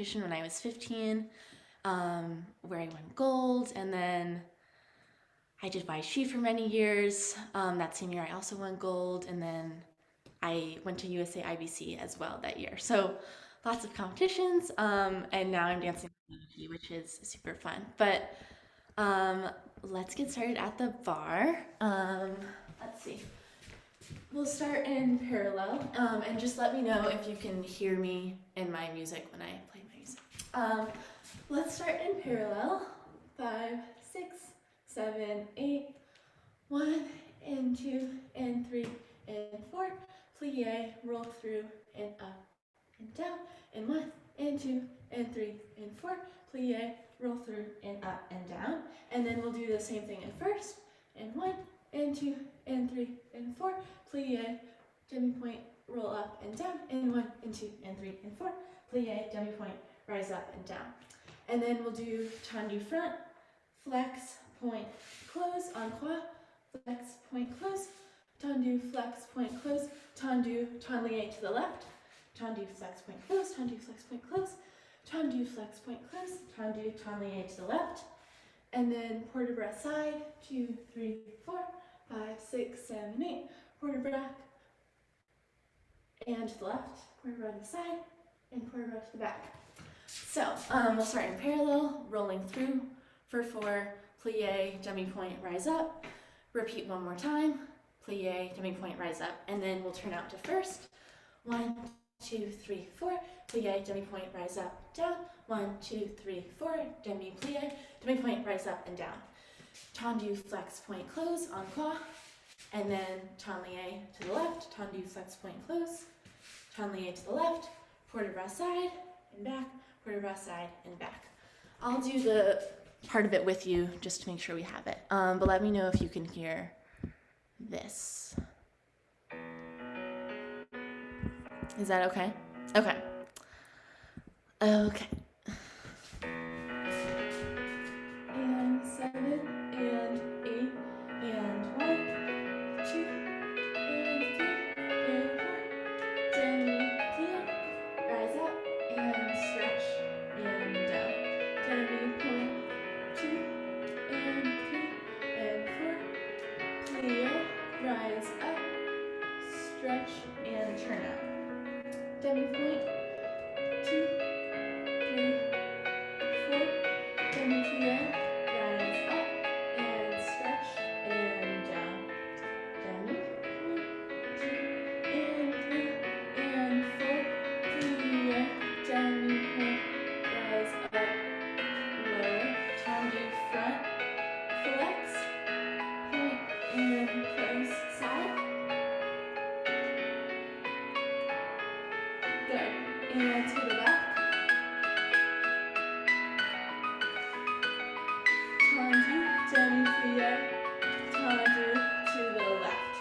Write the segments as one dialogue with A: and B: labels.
A: competition when I was 15, where I won gold, and then I did YG for many years. That same year I also won gold, and then I went to USA IBC as well that year. So lots of competitions, and now I'm dancing ABT, which is super fun. But let's get started at the bar. Let's see. We'll start in parallel, and just let me know if you can hear me in my music when I play my music. Let's start in parallel. 5, 6, 7, 8. 1 and 2 and 3 and 4. Plie, roll through and up and down. And 1 and 2 and 3 and 4. Plie, roll through and up and down. And then we'll do the same thing at first. And 1 and 2 and 3 and 4. Plie, demi-point, roll up and down. And 1 and 2 and 3 and 4. Plie, demi-point, rise up and down. And then we'll do tendu front, flex, point, close, encore, flex, point, close, tendu, flex, point, close, tendu, tendu to the left, tendu, flex, point, close, tendu, flex, point, close, tendu, flex, point, close, tendu, tendu to the left, and then port de bras side, 2, 3, 4, 5, 6, 7, 8, port de bras, and to the left, port de bras to the side, and port de bras to the back. So we'll start in parallel, rolling through for 4, plie, demi-point, rise up, repeat one more time, plie, demi-point, rise up, and then we'll turn out to first. 1, 2, 3, 4, plie, demi-point, rise up, down, 1, 2, 3, 4, demi-plie, demi-point, rise up and down. Tendu, flex, point, close, encore, and then tendu to the left, tendu, flex, point, close, tendu to the left, port de bras side and back, port de bras side and back. I'll do the part of it with you just to make sure we have it. But let me know if you can hear this. Is that okay? Okay. Okay. And 7 and 8 and 1, 2 and 3 and 4. Demi-plie, rise up and stretch and down. Demi-point, 2 and 3 and 4. Plie, rise up, stretch and turn out. Demi-point, 2, 3, 4. Demi-plie, rise up and stretch and down. Demi-point, 2 and 3 and 4. Plie, demi-point, rise up, lower, tendu front, flex, point and close side. Good. And to the back. Tendu, demi-plie, tendu to the left.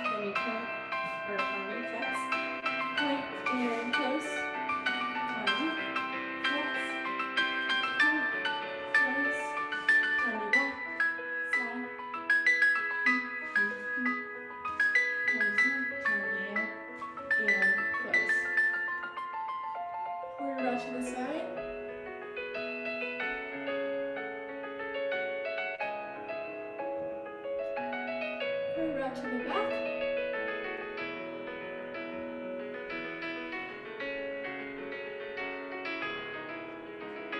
A: Demi-point, or tendu, flex, point and close. Tendu, flex, point, close. Tendu back, side. Tendu, and close. Port de bras to the side. Port de bras to the back.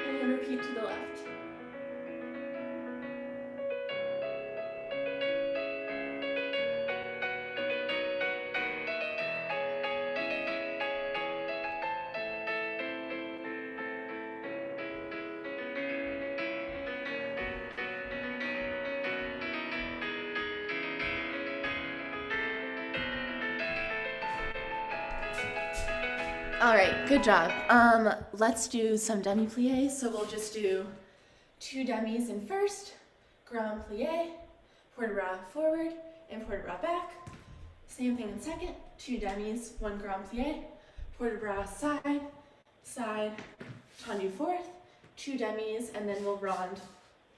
A: And repeat to the left. All right, good job. Let's do some demi-pliés. So we'll just do 2 demis in first, grand plié, port de bras forward, and port de bras back. Same thing in second, 2 demis, 1 grand plié, port de bras side, side, tendu fourth, 2 demis, and then we'll rond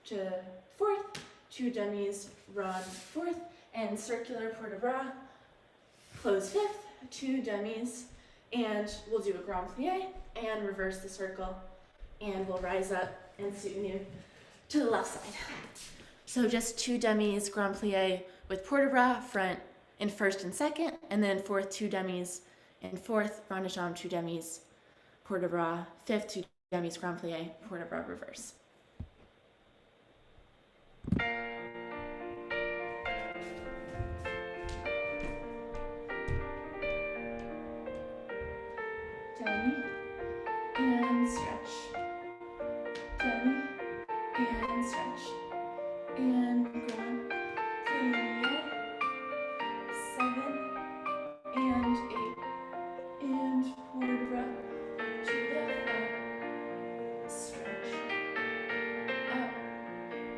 A: to fourth, 2 demis, rond fourth, and circular port de bras, close fifth, 2 demis, and we'll do a grand plie, and reverse the circle, and we'll rise up and soutenue to the left side. So just 2 demi grand plie with port de bras front in first and second, and then fourth 2 demi in fourth, rond de jambe 2 demi, port de bras, fifth 2 demi grand plie, port de bras reverse. Demi and stretch. Demi and stretch. And grand plie. 7 and 8. And port de bras to the front. Stretch. Up.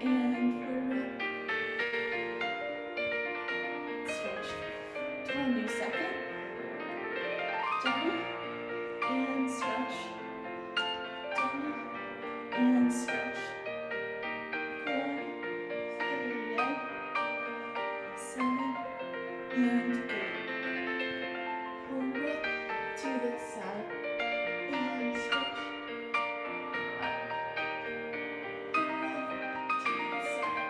A: And port de bras. Stretch. Tendu second. Demi. And stretch. Demi. And stretch. Grand plie. 7 and 8. Port to the side. And stretch. Up. To the side.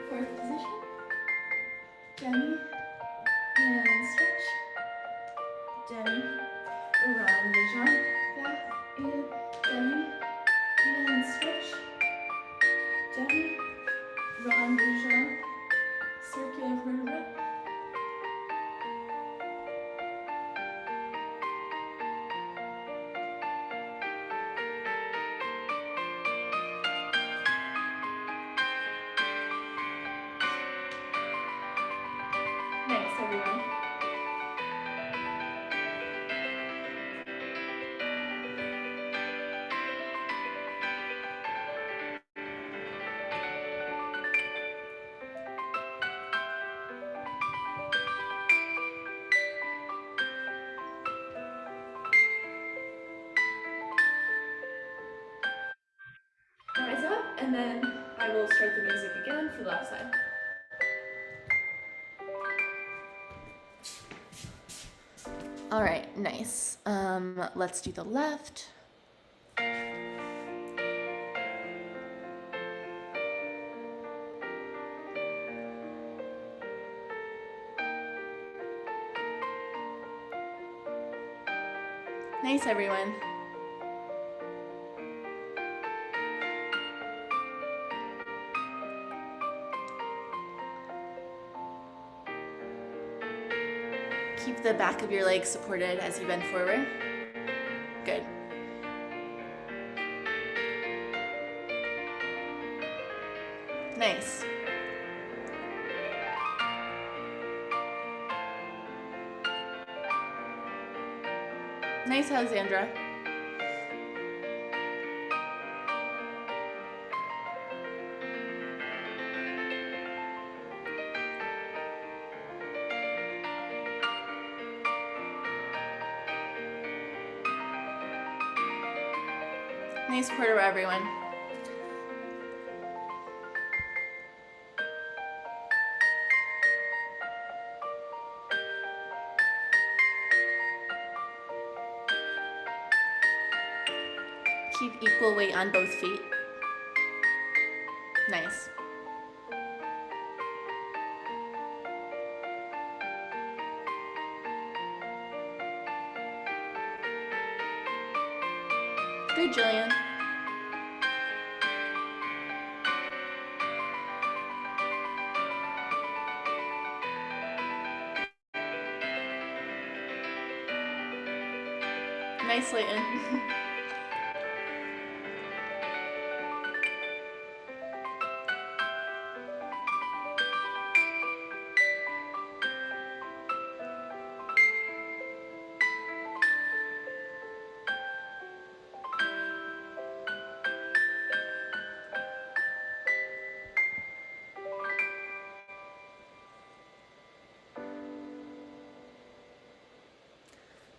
A: Fourth position. Demi. And stretch. Demi. Rond de jambe. Back. And demi. And stretch. Demi. Rond de jambe. Circular port de bras. Nice, everyone. Rise up, and then I will start the music again for the left side. All right, nice. Let's do the left. Nice, everyone. Keep the back of your leg supported as you bend forward. Good. Nice. Nice, Alexandra. Nice port de bras, everyone. Keep equal weight on both feet. Nice. Good, Jillian. Nice, Leighton.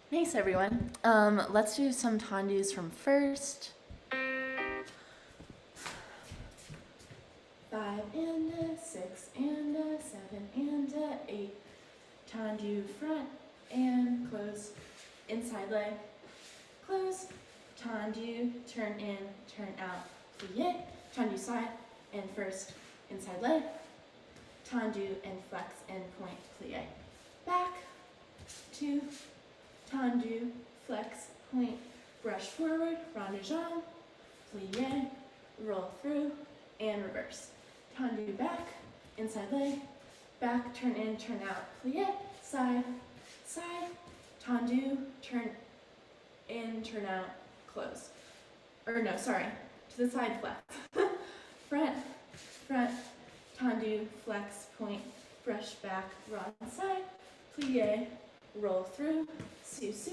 A: Nice, everyone. Let's do some tendus from first. 5 and a 6 and a 7 and a 8. Tendu front and close. inside leg, close, tendu, turn in, turn out, plie, tendu side, and first inside leg, tendu and flex and point, plie. Back, 2, tendu, flex, point, brush forward, rond de jambe, plie, roll through, and reverse. Tendu back, inside leg, back, turn in, turn out, plie, side, side, tendu, turn in, turn out, close. Or no, sorry, to the side, flex. Front, front, tendu, flex, point, brush back, rond side, plie, roll through, su-su,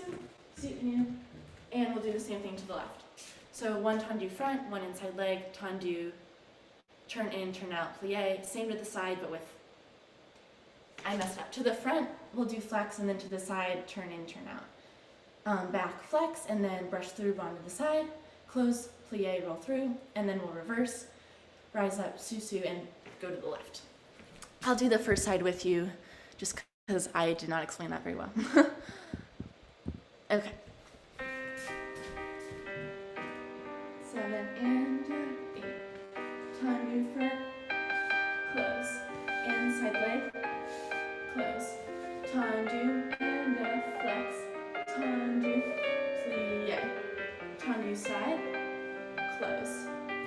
A: su-nu, and we'll do the same thing to the left. So one tendu front, one inside leg, tendu, turn in, turn out, plie, same to the side, but with, I messed up. To the front, we'll do flex, and then to the side, turn in, turn out. Back, flex, and then brush through, rond to the side, close, plie, roll through, and then we'll reverse, rise up, su-su, and go to the left. I'll do the first side with you, just because I did not explain that very well. Okay. 7 and 8. Tendu front, close. Inside leg, close. Tendu and flex. Tendu, plie. Tendu side, close.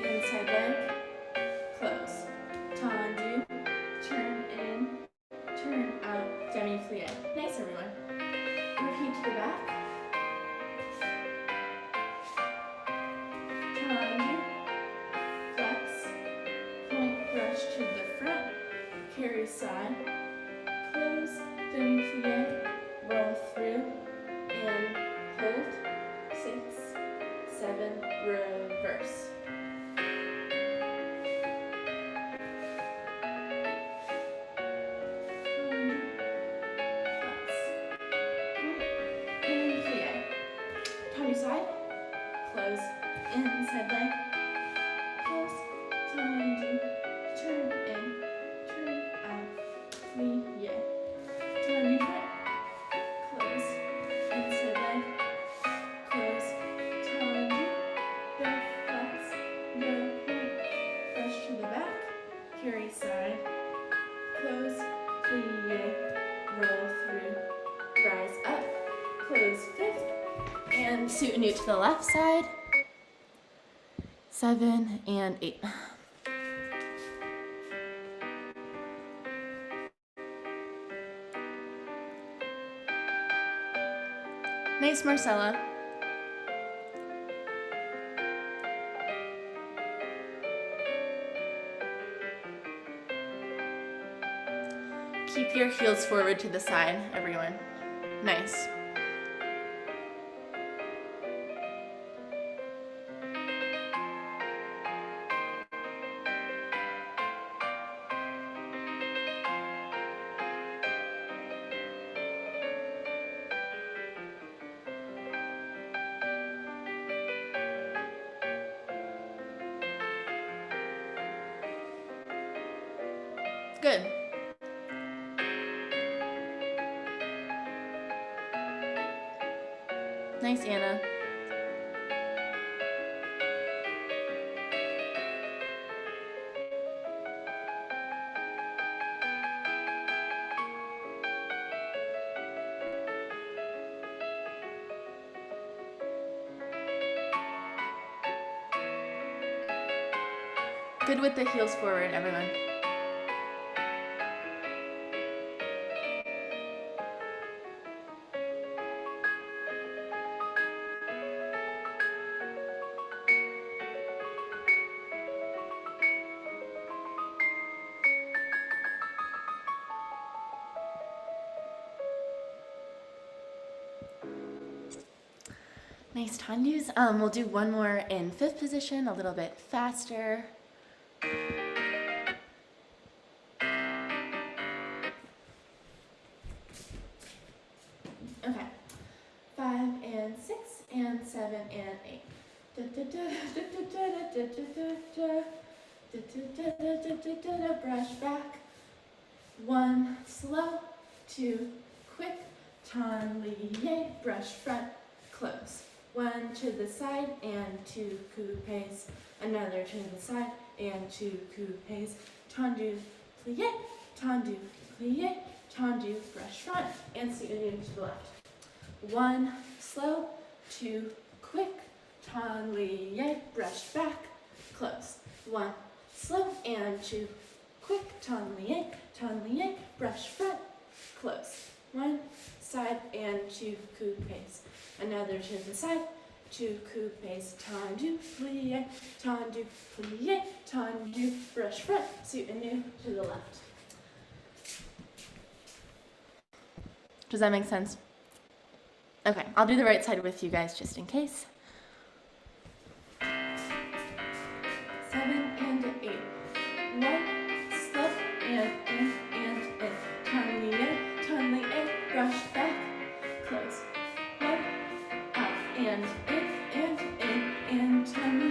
A: Inside leg, close. Tendu, turn in, turn out, demi plie. Nice, everyone. Repeat to the back. Tendu, flex, point, brush to the front, carry side, close, demi plie, roll through, and hold, 6, 7, reverse. Side, close, inside leg, close, tendu, turn in, turn out, plie, tendu front, close, inside leg, close, tendu, the flex, the point, brush to the back, carry side, close, plie, roll through, rise up, close 5th, and su-nu to the left side, 7 and 8. Nice, Marcella. Keep your heels forward to the side, everyone. Nice. Good. Nice, Anna. Good with the heels forward, everyone. Nice tendus. We'll do one more in 5th position, a little bit faster. Okay. 5 and 6 and 7 and 8. Brush back. 1 slow, 2 quick, turn, plie, brush front, close. One to the side and two coupes. Another to the side and two coupes. Tendu, plie, tendu, brush front, and soutenu to the left. One slow, two quick, turn, plie, brush back, close. One slow and two quick, turn, plie, brush front, close. One side and two coupes. Another to the side, two coupes. Tendu, plie, tendu, brush front, soutenu to the left. Does that make sense? Okay, I'll do the right side with you guys just in case. 7 and 8. One, slow, and in, turn, plie, brush back, close. One, out, and turn,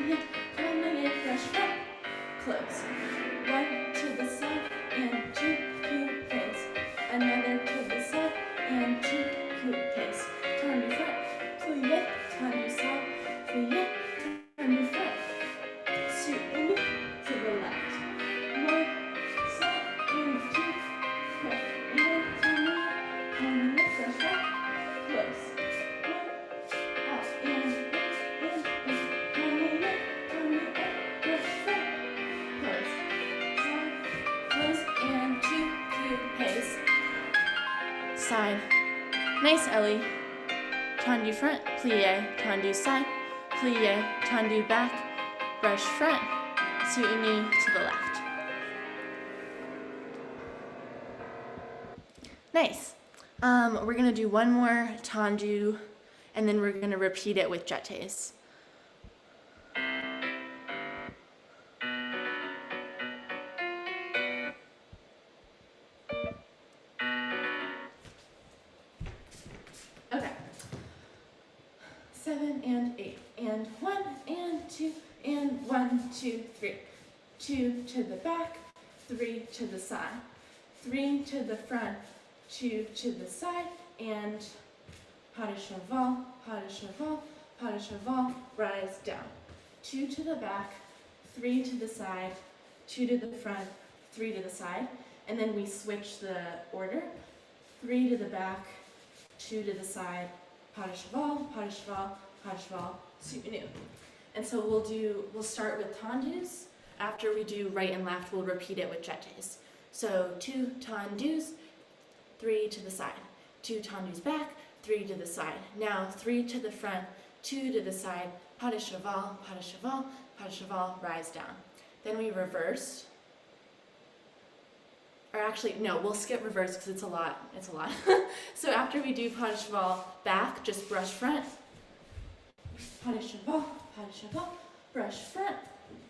A: plie, brush front, close. One to the side, and two coupes. Another to the side, and two coupes. Turn to front, plie, turn to side, plie, turn to front. Soutenu to the left. One, side, and two, quick, and turn, brush back, close. One, out, and turn, brush back, close. Side, close, and two coupes. Side. Nice, Ellie. Tendu front, plie, tendu side, plie, tendu back, brush front, soutenu to the left. Nice. We're going to do one more tendu, and then we're going to repeat it with jetés. Okay. 7 and 8, and 1 and 2, and 1, 2, 3. 2 to the back, 3 to the side, 3 to the front, 2 to the side, and pas de cheval, pas de cheval, pas de cheval, rise down. 2 to the back, 3 to the side, 2 to the front, 3 to the side, and then we switch the order. 3 to the back, 2 to the side, pas de cheval, pas de cheval, pas de cheval, soutenu. And so we'll start with tendus. After we do right and left, we'll repeat it with jetés. So 2 tendus, 3 to the side, 2 tendus back, 3 to the side. Now 3 to the front, 2 to the side, pas de cheval, pas de cheval, pas de cheval, rise down. Then we reverse. Or actually, no, we'll skip reverse because it's a lot. So after we do pas de cheval back, just brush front. Pas de cheval, brush front,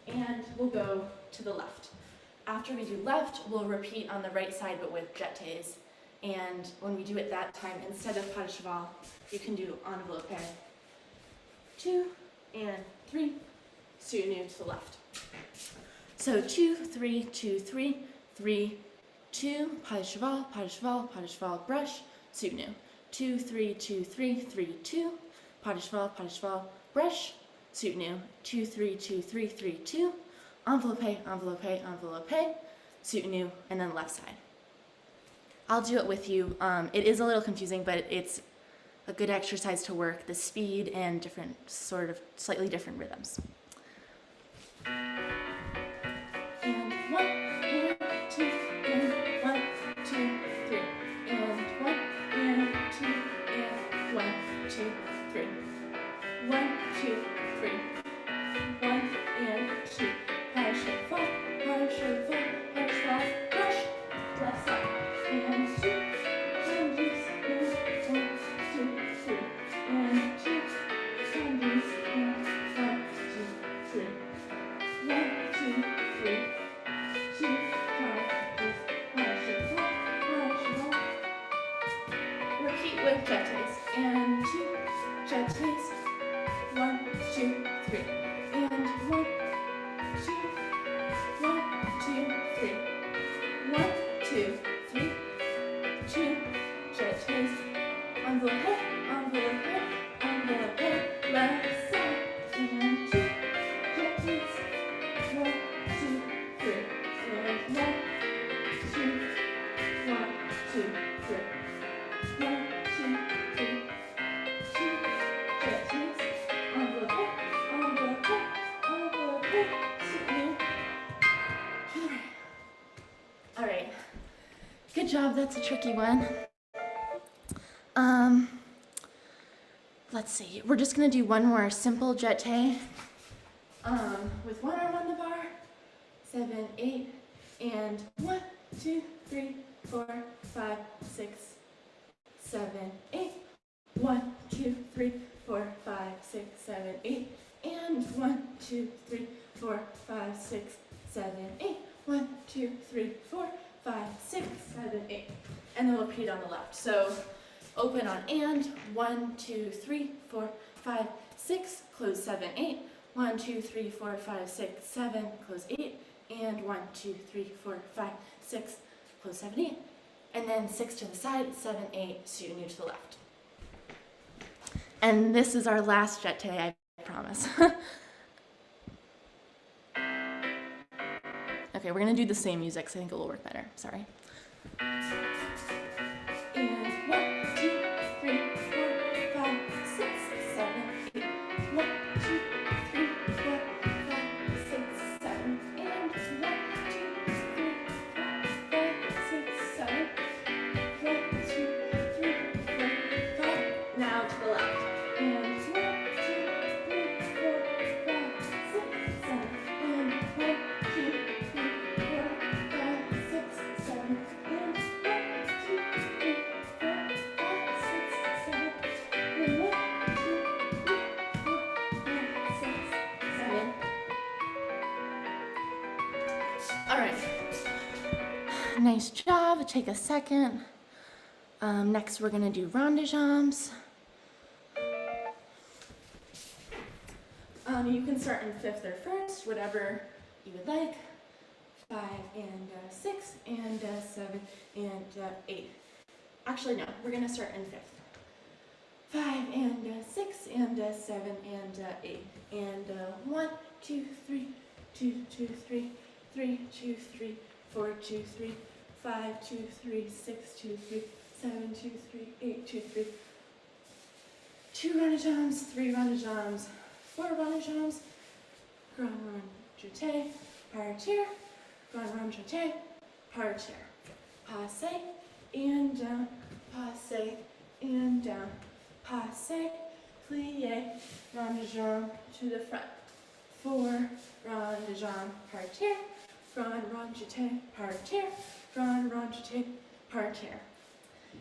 A: and we'll go to the left. After we do left, we'll repeat on the right side but with jetés. And when we do it that time, instead of pas de cheval, you can do enveloppe. 2 and 3, soutenu to the left. So 2, 3, 2, 3, 3, 2, pas de cheval, pas de cheval, pas de cheval, brush, soutenu. 2, 3, 2, 3, 3, 2, pas de cheval, brush, soutenu. 2, 3, 2, 3, 3, 2, enveloppe, enveloppe, enveloppe, soutenu, and then left side. I'll do it with you. It is a little confusing, but it's a good exercise to work the speed and different, sort of slightly different rhythms. And 1, and 2, and 1, 2, 3, and 1, and 2, and 1, 2, 3, 1, 2, 3, 1, and 2, pas de cheval, pas de cheval, pas de cheval, brush, left side, and 2, and 1, 2, 3, and 2, and 1, 2, 3, 1, 2, 3, 2, pas de cheval. Repeat with jetés, and 2, jetés, 1, 2, 3, and 1, 2, 1, 2, 3, 1, 2, 3, 2, jetés, All right. Good job. That's a tricky one. Let's see. We're just gonna do one more simple jeté. With one arm on the bar. 7, 8, and 1, 2, 3, 4, 5, 6, 7, 8. 1, 2, 3, 4, 5, 6, 7, 8, and 1, 2, 3, 4, 5, 6, 7, 8. 1, 2, 3, 4, 5, 6, 7, 8. And then we'll repeat on the left. So open on and 1, 2, 3, 4, 5, 6, close 7, 8. 1, 2, 3, 4, 5, 6, 7, close 8. And 1, 2, 3, 4, 5, 6, close 7, 8. And then 6 to the side, 7, 8, so new to the left. And this is our last jeté, I promise. Okay, we're gonna do the same music, so I think it will work better. Sorry. And 1, 2, 3, 4, 5, 6, 7, 8. 1, 2, 3, 4, 5, 6, 7. And 1, 2, 3, 4, 5, 6, 7. 1, 2, 3, 4, 5. Now to the left. And 1, 2, 3, 4, 5, 6, 7. And 1, 2, 3, 4, 5, 6, 7. And 1, 2, 3, 4, 5, 6, 7. And 1, 2, 3, 4, 5, 6, 7. All right. Nice job. Take a second. Next, we're gonna do rond de jambes. You can start in 5th or 1st, whatever you would like. 5 and 6 and 7 and 8. Actually, no, we're gonna start in 5th. 5 and 6 and 7 and 8 and 1, 2, 3, 2, 2, 3, 3, 2, 3, 4, 2, 3, 5, 2, 3, 6, 2, 3, 7, 2, 3, 8, 2, 3. 2 rond de jambes, 3 rond de jambes, 4 rond de jambes, grand rond jeté, partir, grand rond jeté, partir. Passe and down, passe and down, passe, plie, rond de jambe to the front. 4 rond de jambe, partir, grand rond jeté, partir, grand rond jeté, partir.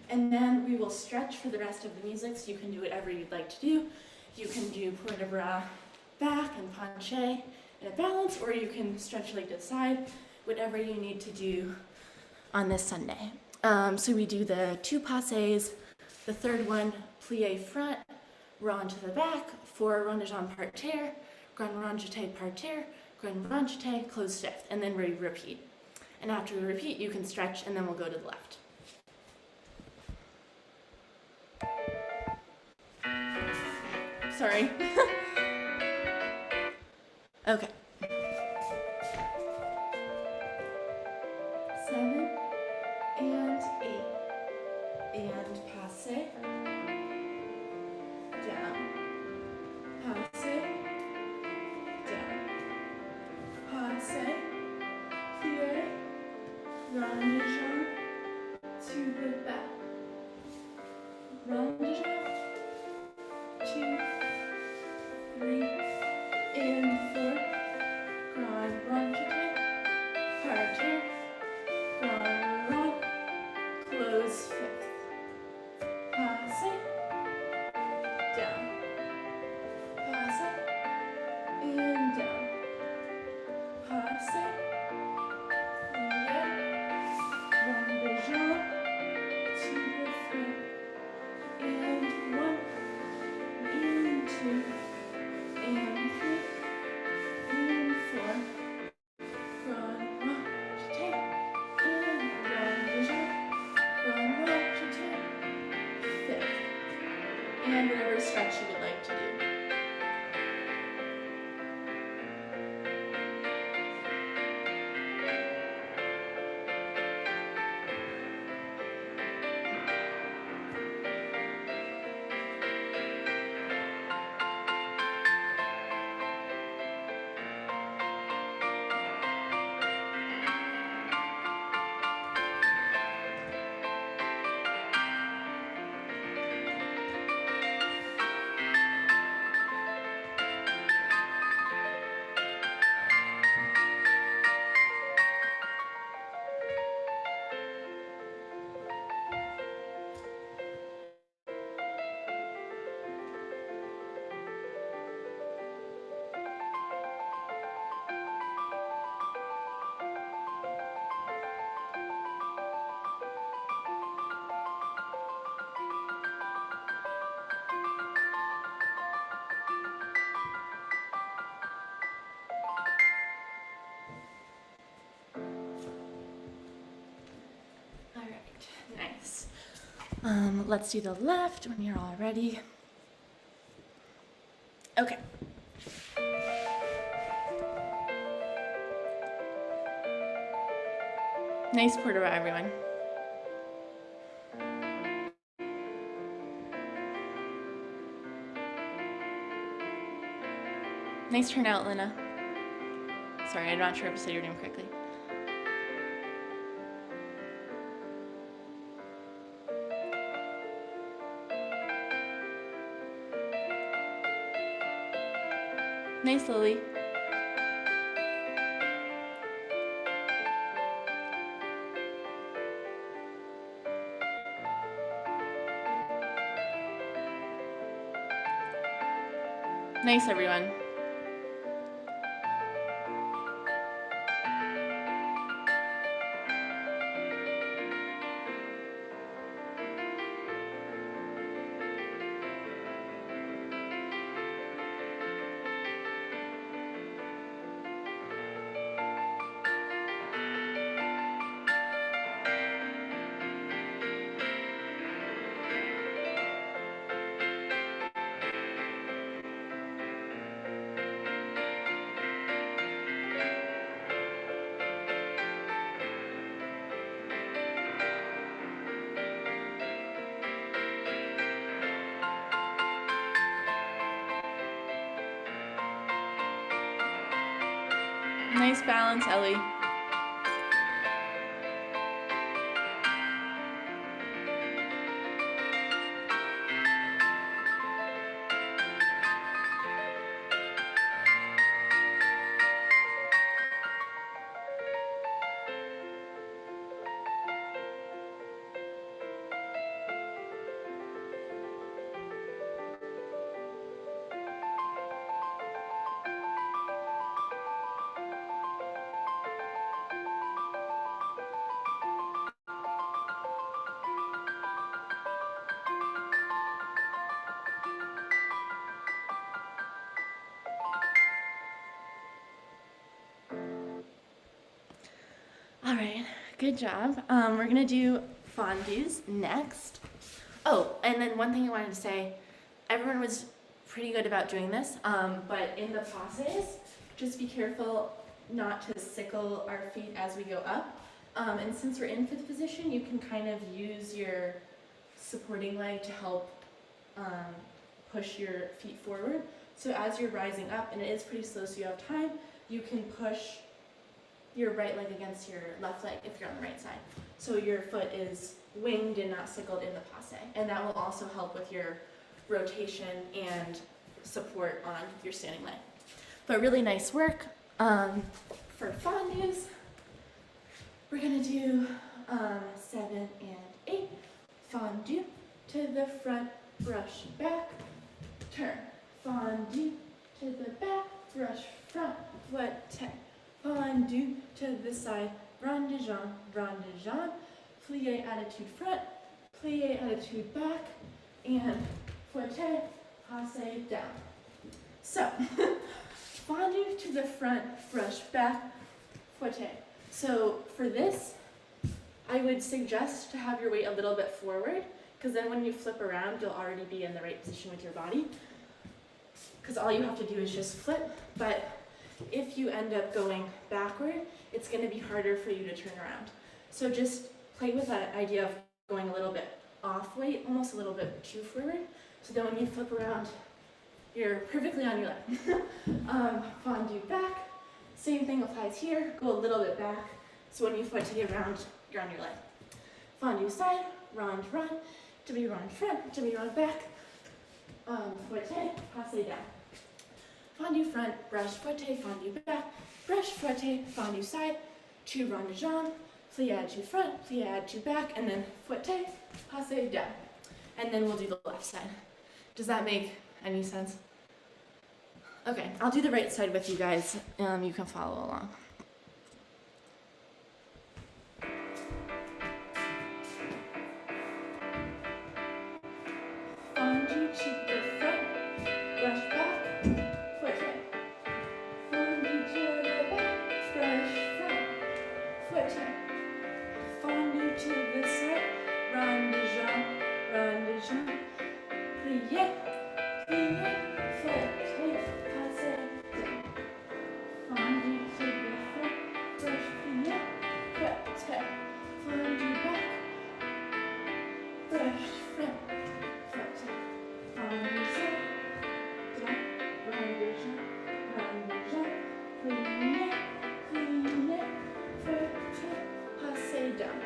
A: And then we will stretch for the rest of the music, so you can do whatever you'd like to do. You can do port de bras back and penché in a balance, or you can stretch leg to the side, whatever you need to do on this Sunday. So we do the 2 passes, the third one, plie front, rond to the back, 4 rond de jambe partir, grand rond jeté partir, grand rond jeté, close 5th, and then we repeat. And after we repeat, you can stretch, and then we'll go to the left. Sorry. Okay. 7 and 8 and passe, down, passe, down, passe, plie, rond de jambe to the back, rond de jambe, 2, 3, and 4, grand rond jeté, partir, grand rond, close 5th, passe, down, passe, and down, passe, plie, rond de jambe to the front, and 1, and 2, and 3, Let's do the left when you're all ready. Okay. Nice port about everyone. Nice turnout, Lena. Sorry, I'm not sure if I said your name correctly. Nice, Lily. Nice, everyone. Nice balance, Ellie. All right, good job. We're gonna do fondues next. Oh, and then one thing I wanted to say, everyone was pretty good about doing this, but in the passes, just be careful not to sickle our feet as we go up. And since we're in fifth position, you can kind of use your supporting leg to help push your feet forward. So as you're rising up, and it is pretty slow so you have time, you can push your right leg against your left leg if you're on the right side. So your foot is winged and not sickled in the passe. And that will also help with your rotation and support on your standing leg. But really nice work. For fondues, we're gonna do 7 and 8. Fondue to the front, brush back, turn. Fondue to the back, brush front, foot 10. Fondue to the side, rond de jambe, plie attitude front, plie attitude back, and fouette, passe down. So, fondue to the front, brush back, fouette. So for this, I would suggest to have your weight a little bit forward, because then when you flip around, you'll already be in the right position with your body. Because all you have to do is just flip, but if you end up going backward, it's going to be harder for you to turn around. So just play with that idea of going a little bit off weight, almost a little bit too forward, so that when you flip around, you're perfectly on your leg. Fondue back, same thing applies here, go a little bit back, so when you foot to get around, you're on your leg. Fondue side, rond, to be rond front, to be rond back, fouette, passe down. Fondue front, brush, fouette, fondue back, brush, fouette, fondue side, 2 rond de jambe, plie attitude front, plie attitude back, and then fouette, passe down. And then we'll do the left side. Does that make any sense? Okay, I'll do the right side with you guys. You can follow along. Fondue to the front, brush back, fouette. Fondue to the back, brush front, fouette. Fondue to the side, rond de jambe, rond de jambe, plie, plie, feuille, passe down.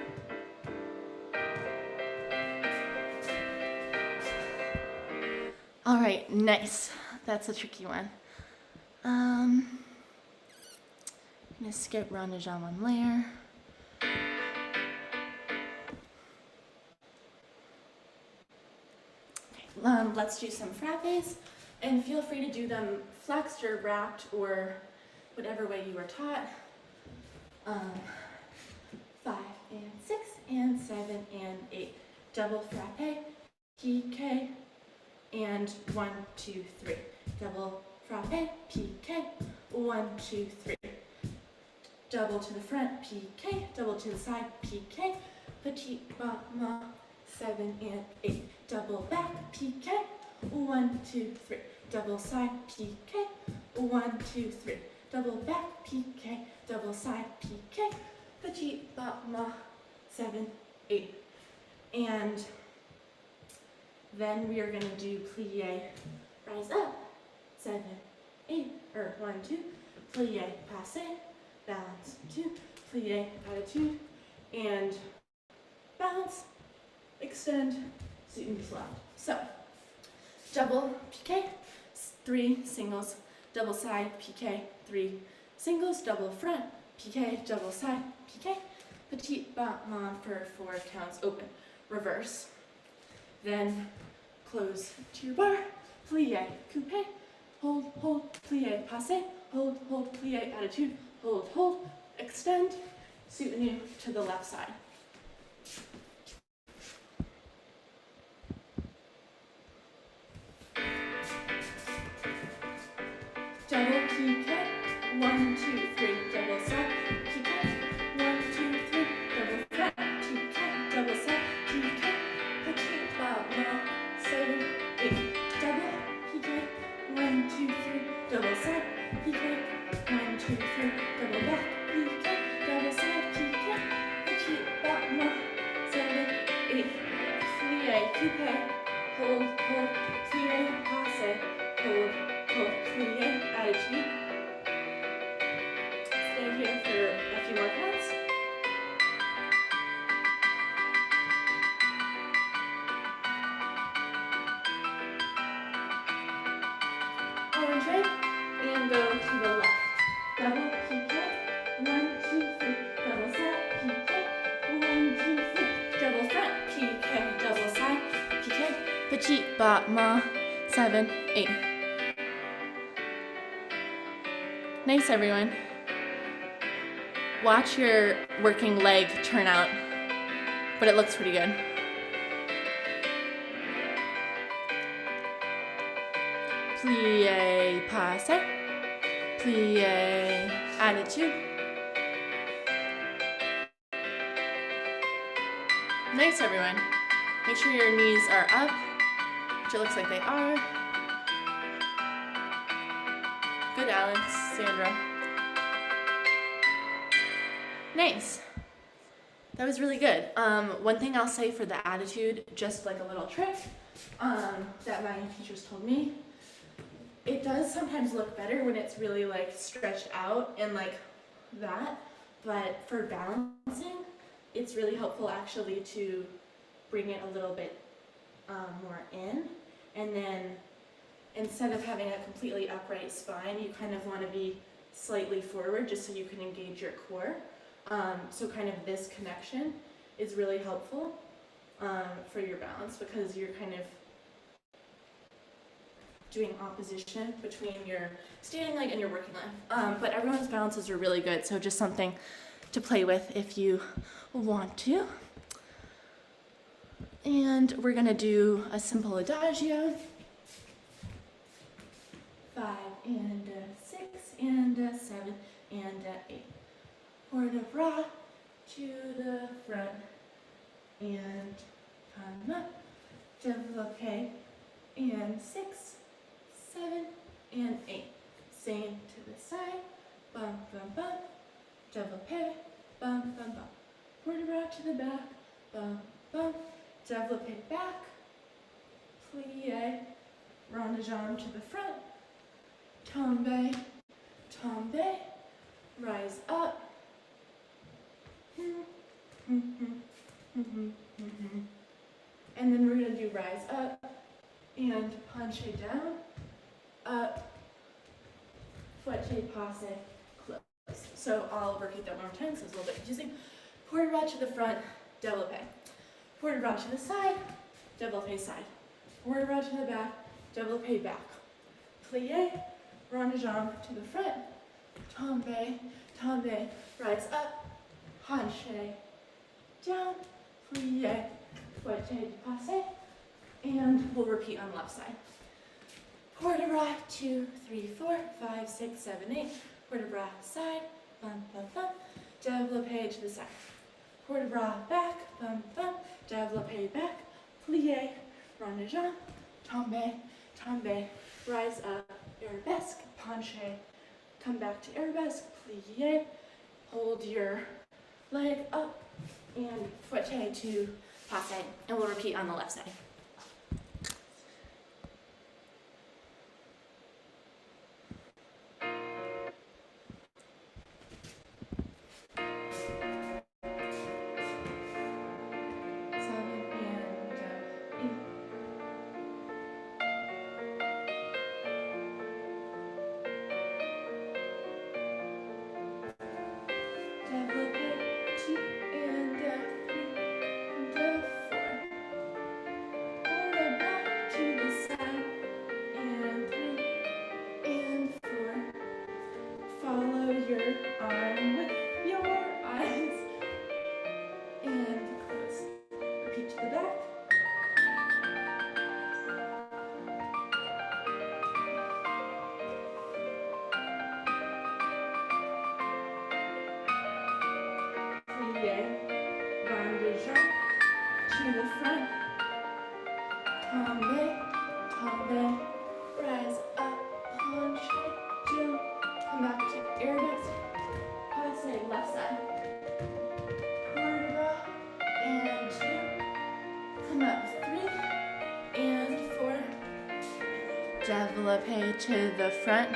A: All right, nice. That's a tricky one. I'm gonna skip rond de jambe one layer. Let's do some frappes, and feel free to do them flexed or wrapped or whatever way you were taught. 5 and 6 and 7 and 8. Double frappe, piqué, and 1, 2, 3. Double frappe, piqué, 1, 2, 3. Double to the front, piqué, double to the side, piqué, petit battement, 7 and 8. Double back, piqué, 1, 2, 3. Double side, piqué, 1, 2, 3. Double back, piqué, double side, piqué, petit battement, 7, 8. And then we are going to do plie, rise up, 7, 8, or 1, 2, plie, passe, balance, 2, plie, attitude, and balance, extend, students left. So, double piqué, 3 singles, double side, piqué, 3 singles, double front, piqué, double side, piqué, petit battement for 4 counts, open, reverse. Then close to your bar, plie, coupé, hold, hold, plie, passe, hold, hold, plie, attitude, hold, hold, extend, soutenu to the left side. Double piqué, 1, 2, 3, double side, piqué, 1, 2, 3, double front, piqué, double side, piqué, petit battement, 7, 8. Double piqué, 1, 2, 3, double side, piqué, 1, 2, 3, double back, piqué, double side, piqué, petit battement, 7, 8. Plie, coupé, hold, hold, plie, passe, hold, hold, plie, attitude. Stay here for a few more counts. Entree, and go to the left. Double piqué, 1, 2, 3, double side, piqué, 1, 2, 3, double front, piqué, double side, piqué, petit battement, 7, 8. Nice, everyone. Watch your working leg turn out, but it looks pretty good. Plie, passe, plie, attitude. Nice, everyone. Make sure your knees are up, which it looks like they are. Good, Alex, Sandra. Nice. That was really good. One thing I'll say for the attitude, just like a little trick that my teachers told me, it does sometimes look better when it's really like stretched out and like that, but for balancing, it's really helpful actually to bring it a little bit more in, and then instead of having a completely upright spine, you kind of want to be slightly forward just so you can engage your core. So kind of this connection is really helpful for your balance, because you're kind of doing opposition between your standing leg and your working leg. But everyone's balances are really good, so just something to play with if you want to. And we're gonna do a simple adagio. 5 and 6 and 7 and 8. Port de bras to the front and come up, développé, and 6, 7, and 8. Same to the side, bum, bum, bum, développé, bum, bum, bum. Port de bras to the back, bum, bum, développé back, plie, rond de jambe to the front, tombe, tombe, rise up. And then we're going to do rise up and penché down, up, fouetté, passe, close. So I'll repeat that one more time, so it's a little bit confusing. Port de bras to the front, développé. Port de bras to the side, développé side. Port de bras to the back, développé back. Plié, rond de jambe to the front, tombe, tombe, rise up, penché, down, plié, fouetté, passe, and we'll repeat on the left side. Port de bras, 2, 3, 4, 5, 6, 7, 8. Port de bras side, bum, bum, bum. Développé to the side. Port de bras back, bum, bum. Développé back, plié, rond de jambe, tombe, tombe, rise up, arabesque, penché, come back to arabesque, plié, hold your leg up, and fouetté to passe, and we'll repeat on the left side. To the front, tombe, tombe, rise up, penché, jump, come back to arabesque, passe, left side, port de bras, and 2, come up 3, and 4, développé to the front,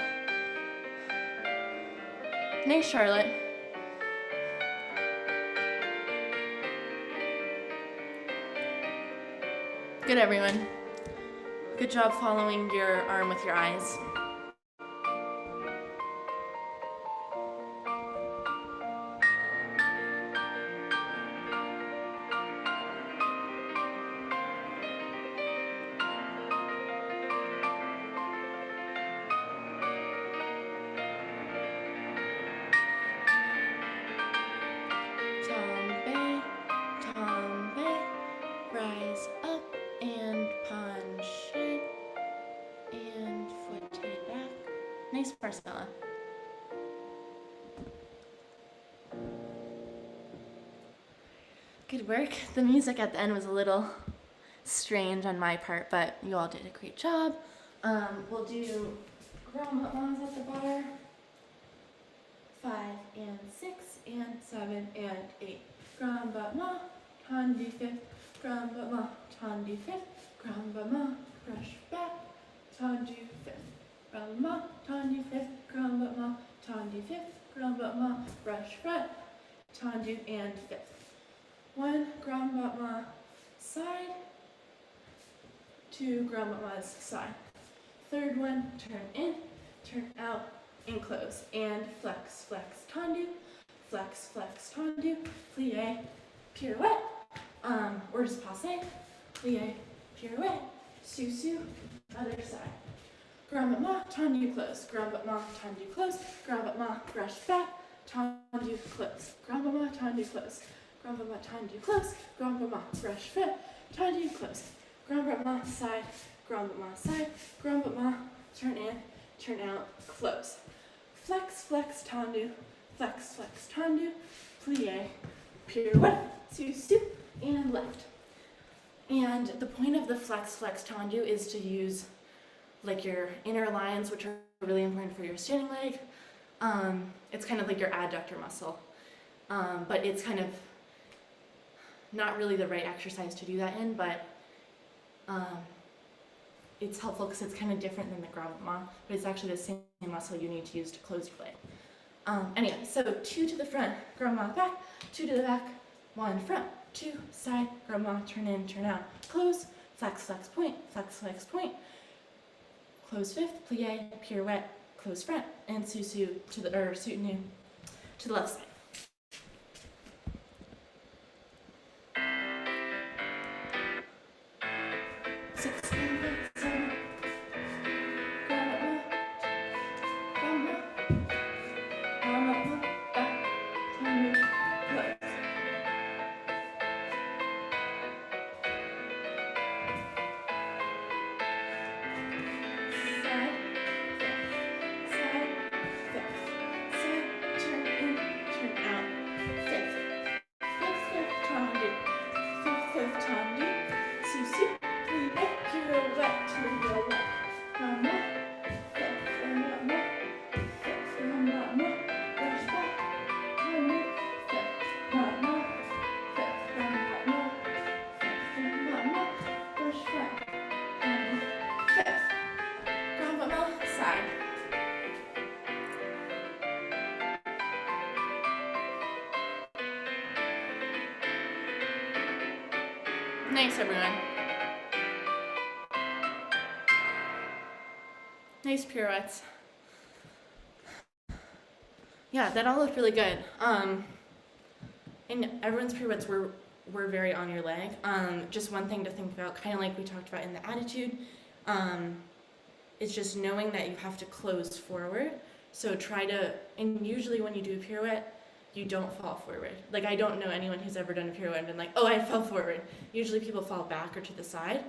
A: nice Charlotte. Good, everyone. Good job following your arm with your eyes. Tombe, tombe, rise up and penché and fouetté back. Nice, Marcella. Good work. The music at the end was a little strange on my part, but you all did a great job. We'll do grand battements at the bar. 5 and 6 and 7 and 8. Grand battement, tendu fifth, grand battement, tendu fifth, grand battement, brush back, tendu fifth, grand battement, tendu fifth, grand battement, tendu fifth, grand battement, brush front, tendu and fifth. 1 grand battement side, 2 grand battements side. Third one, turn in, turn out, and close, and flex, flex, tendu, flex, flex, tendu, plie, pirouette, or just passe, plie, pirouette, sous, other side. Grand battement, tendu, close, grand battement, tendu, close, grand battement, brush back, tendu, close, grand battement, tendu, close, grand battement, tendu, close, grand battement, brush back, tendu, close, grand battement, side, grand battement, turn in, turn out, close. Flex, flex, tendu, flex, flex, tendu, plie, pirouette, sous, and left. And the point of the flex, flex, tendu is to use like your inner lines, which are really important for your standing leg. It's kind of like your adductor muscle, but it's kind of not really the right exercise to do that in, but it's helpful because it's kind of different than the grand mouvement, but it's actually the same muscle you need to use to close your leg. Anyway, so 2 to the front, grand mouvement back, 2 to the back, 1 front, 2 side, grand mouvement, turn in, turn out, close, flex, flex, point, close fifth, plie, pirouette, close front, and susu to the, or soutenu to the left side. Nice, everyone. Nice pirouettes. Yeah, that all looked really good. And everyone's pirouettes were very on your leg. Just one thing to think about, kind of like we talked about in the attitude, is just knowing that you have to close forward. So try to, and usually when you do a pirouette, you don't fall forward. Like, I don't know anyone who's ever done a pirouette and been like, oh, I fell forward. Usually people fall back or to the side.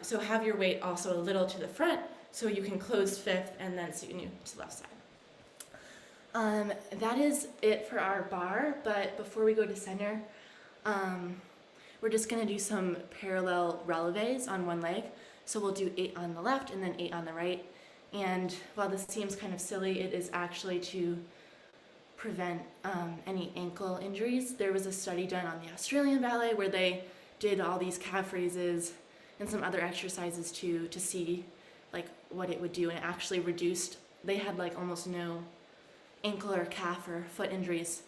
A: So have your weight also a little to the front so you can close fifth and then soutenu to the left side. That is it for our bar, but before we go to center, we're just gonna do some parallel releves on one leg. So we'll do 8 on the left and then 8 on the right. And while this seems kind of silly, it is actually to prevent any ankle injuries. There was a study done on the Australian Ballet where they did all these calf raises and some other exercises to see like what it would do, and it actually reduced, they had like almost no ankle or calf or foot injuries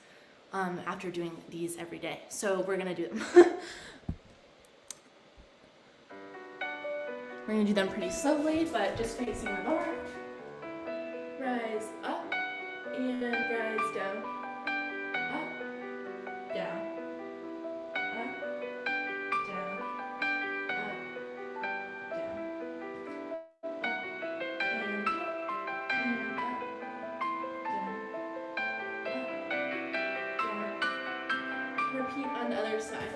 A: after doing these every day. So we're gonna do them. We're gonna do them pretty slowly, but just facing the bar. Rise up and rise down. Up, down, up, down, up, down, up, and up, down, up, down. Repeat on the other side.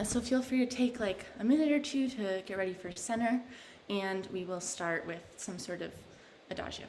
A: So feel free to take like a minute or two to get ready for center, and we will start with some sort of adagio.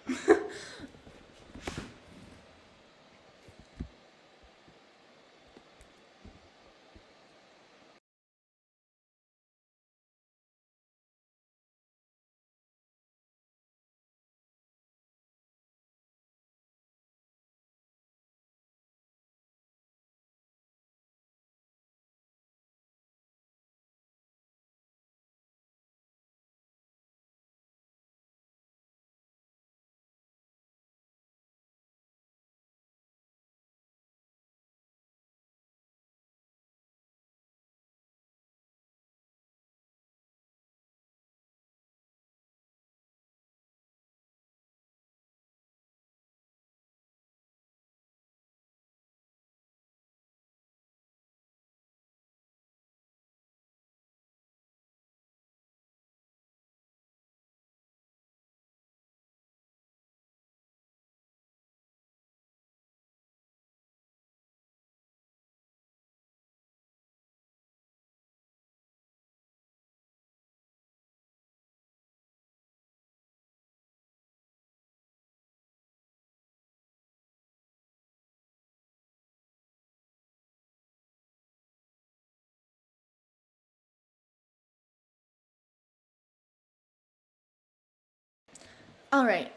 A: All right.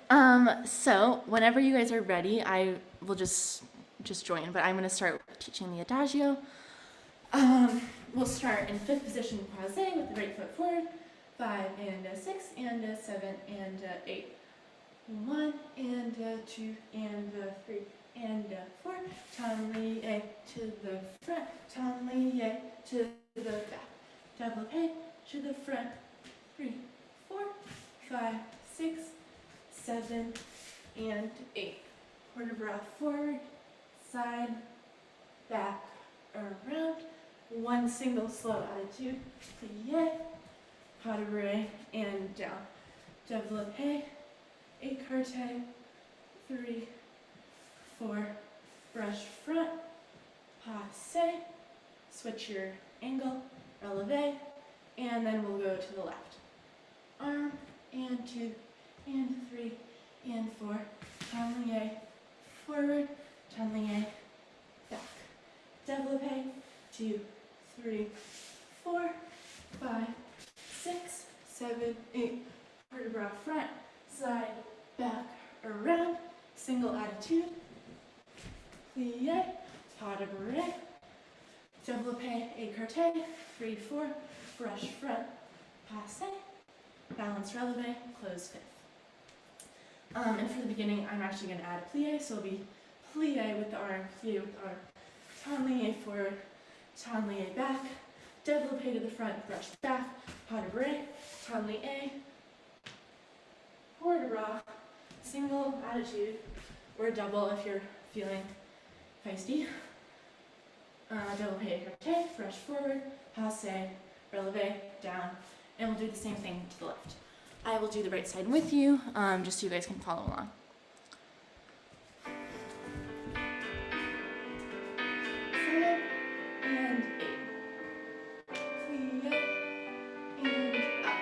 A: So whenever you guys are ready, I will just join, but I'm going to start teaching the adagio. We'll start in fifth position croisé with the right foot forward. 5 and 6 and 7 and 8. 1 and 2 and 3 and 4. Tablier to the front. Tablier to the back. Développé to the front. 3, 4, 5, 6, 7, and 8. Port de bras forward, side, back, around. One single slow attitude. Plié, pas de bras, and down. Développé, écarté, 3, 4, brush front, passé, switch your angle, relevé, and then we'll go to the left. Arm, and 2, and 3, and 4, tablier, forward, tablier, back. Développé, 2, 3, 4, 5, 6, 7, 8. Vertebra front, side, back, around. Single attitude. Plié, pas de bras. Développé, écarté, 3, 4, brush front, passé, balance relevé, close fifth. And for the beginning, I'm actually going to add a plie, so it'll be plie with the arm, plie with the arm. Tablier forward, tablier back, développé to the front, brush back, pas de bras, tablier, port de bras, single attitude, or double if you're feeling feisty. Développé, écarté, brush forward, passé, relevé, down, and we'll do the same thing to the left. I will do the right side with you, just so you guys can follow along. 7 and 8. Plie and up.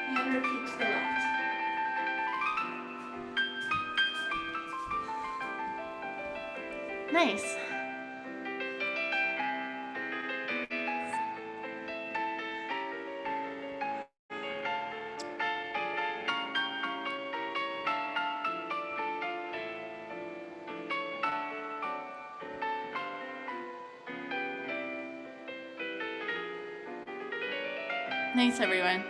A: And repeat to the left. Nice. Nice, everyone.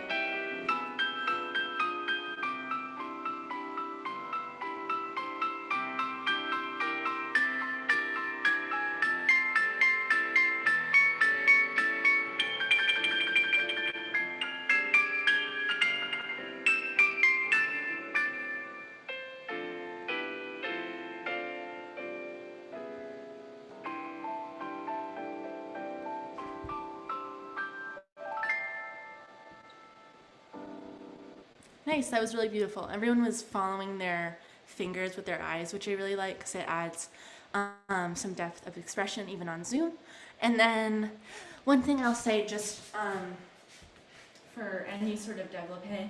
A: Nice, that was really beautiful. Everyone was following their fingers with their eyes, which I really like because it adds some depth of expression even on Zoom. And then one thing I'll say just for any sort of développé,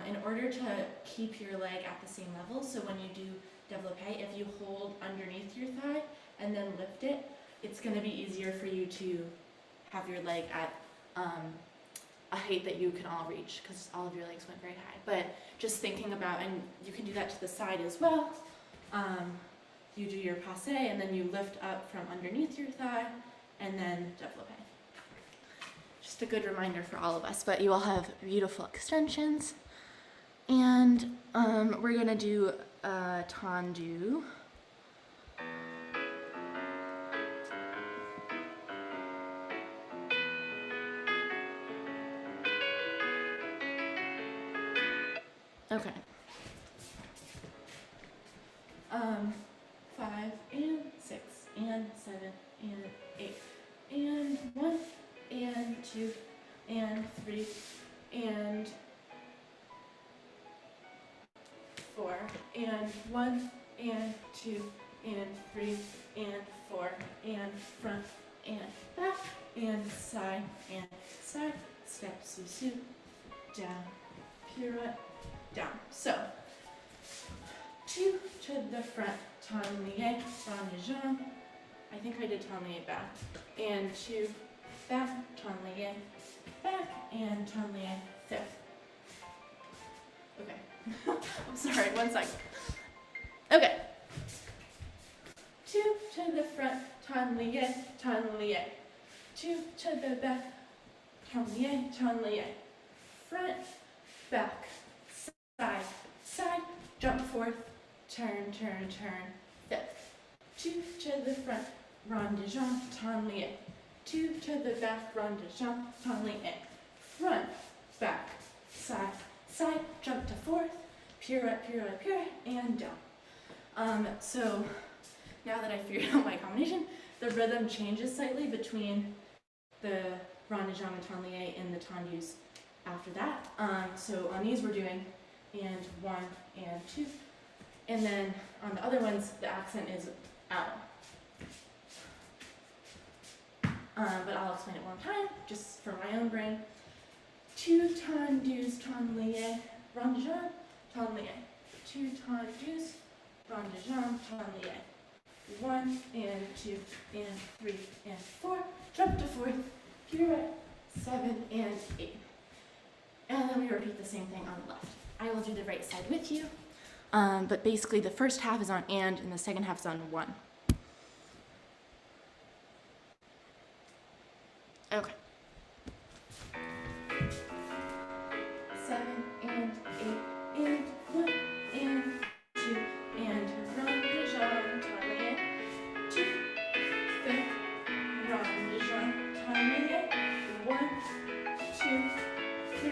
A: in order to keep your leg at the same level, so when you do développé, if you hold underneath your thigh and then lift it, it's going to be easier for you to have your leg at a height that you can all reach because all of your legs went very high. But just thinking about, and you can do that to the side as well. You do your passé and then you lift up from underneath your thigh and then développé. Just a good reminder for all of us, but you all have beautiful extensions. And we're gonna do a tendu. Okay. 5 and 6 and 7 and 8 and 1 and 2 and 3 and 4 and 1 and 2 and 3 and 4 and front and back and side, step sous down, pirouette, down. So 2 to the front, tablier, rond de jambe. I think I did tablier back. And 2 back, tablier, back, and tablier, fifth. Okay. I'm sorry, 1 second. Okay. 2 to the front, tablier, tablier. 2 to the back, tablier, tablier. Front, back, side, side, jump forth, turn, turn, turn, fifth. 2 to the front, rond de jambe, tablier. 2 to the back, rond de jambe, tablier. Front, back, side, side, jump to fourth, pirouette, pirouette, pirouette, and down. So now that I figured out my combination, the rhythm changes slightly between the rond de jambe and tablier and the tendus after that. So on these we're doing and 1 and 2, and then on the other ones the accent is out. But I'll explain it one more time, just for my own brain. 2 tendus, tablier, rond de jambe, tablier. 2 tendus, rond de jambe, tablier. 1 and 2 and 3 and 4, jump to fourth, pirouette, 7 and 8. And then we repeat the same thing on the left. I will do the right side with you, but basically the first half is on and the second half is on 1. Okay. 7 and 8 and 1 and 2 and rond de jambe, tablier. 2, fifth, rond de jambe, tablier. 1, 2, 3,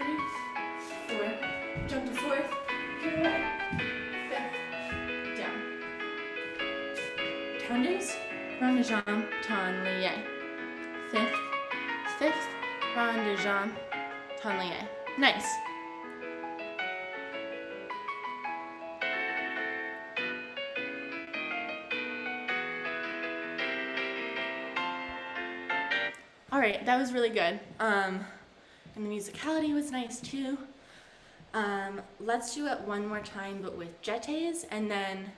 A: 4, jump to fourth, pirouette, fifth, down. Tendus, rond de jambe, tablier. Fifth, fifth, rond de jambe, tablier. Nice. All right, that was really good. And the musicality was nice too. Let's do it one more time, but with jetés, and then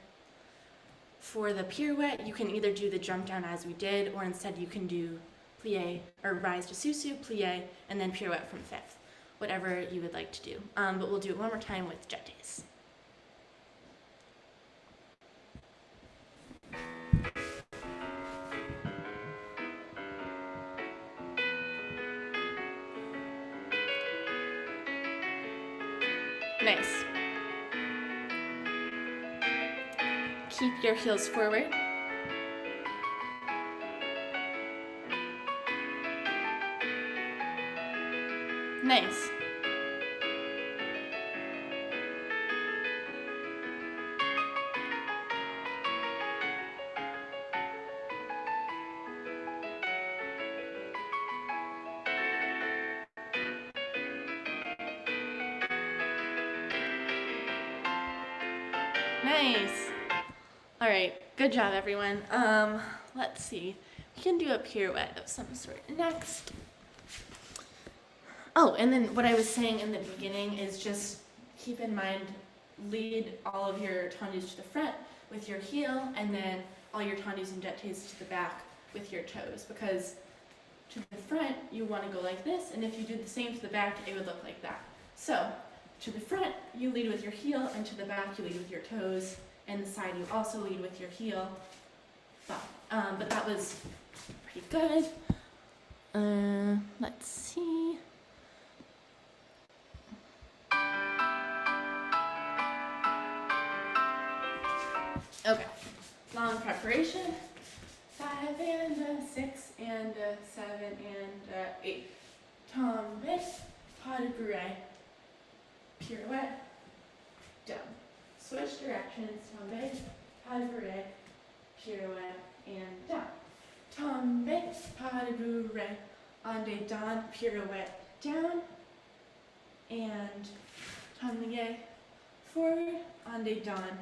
A: for the pirouette, you can either do the jump down as we did, or instead you can do plie, or rise to sous, plie, and then pirouette from fifth. Whatever you would like to do. But we'll do it one more time with jetés. Nice. Keep your heels forward. Nice. Nice. All right, good job, everyone. Let's see. We can do a pirouette of some sort next. Oh, and then what I was saying in the beginning is just keep in mind, lead all of your tendus to the front with your heel, and then all your tendus and jetés to the back with your toes, because to the front, you want to go like this, and if you do the same to the back, it would look like that. So, to the front, you lead with your heel, and to the back, you lead with your toes, and the side, you also lead with your heel. But that was pretty good. Let's see. Okay, long preparation. 5 and 6 and 7 and 8. Tombe, pas de bourrée, pirouette, switch directions, tombe, pas de bourrée, pirouette, and down. Tombe, pas de bourrée, on des dents, pirouette, down, and tombe, forward, on des dents,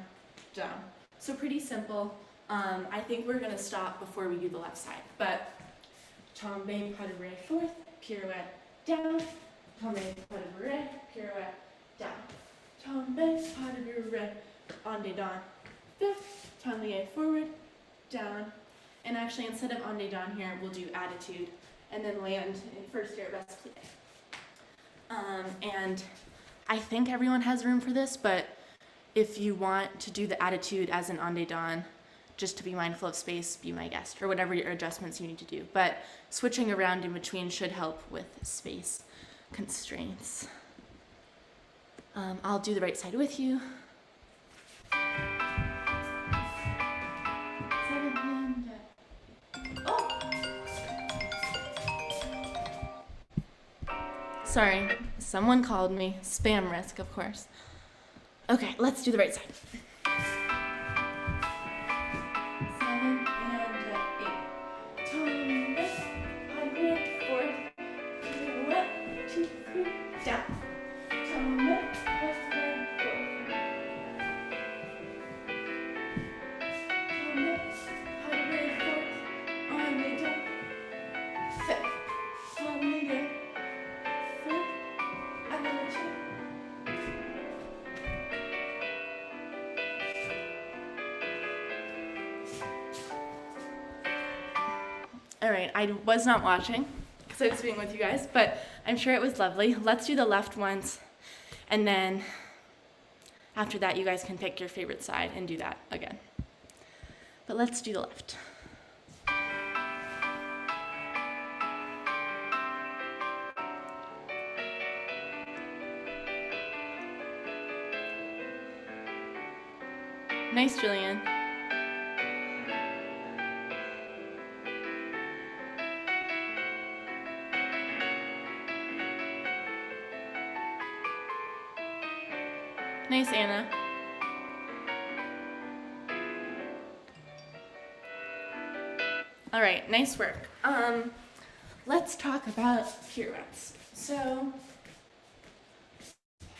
A: down. So pretty simple. I think we're gonna stop before we do the left side, but tombe, pas de bourrée, fourth, pirouette, down, tombe, pas de bourrée, pirouette, down. Tombe, pas de bourrée, on des dents, fifth, tombe, forward, down. And actually, instead of on des dents here, we'll do attitude, and then land in first air rest plie. And I think everyone has room for this, but if you want to do the attitude as an on des dents, just to be mindful of space, be my guest, or whatever your adjustments you need to do. But switching around in between should help with space constraints. I'll do the right side with you. Oh! Sorry, someone called me. Spam risk, of course. Okay, let's do the right side. 7 and 8. Tombe, pas de bourrée, fourth, pirouette, 2, 3, down. Tombe, pas de bourrée, fourth. Tombe, pas de bourrée, fourth, on des dents, fifth. Tombe, fourth, attitude. All right, I was not watching because I was being with you guys, but I'm sure it was lovely. Let's do the left once, and then after that, you guys can pick your favorite side and do that again. But let's do the left. Nice, Julian. Nice, Anna. All right, nice work. Let's talk about pirouettes. So,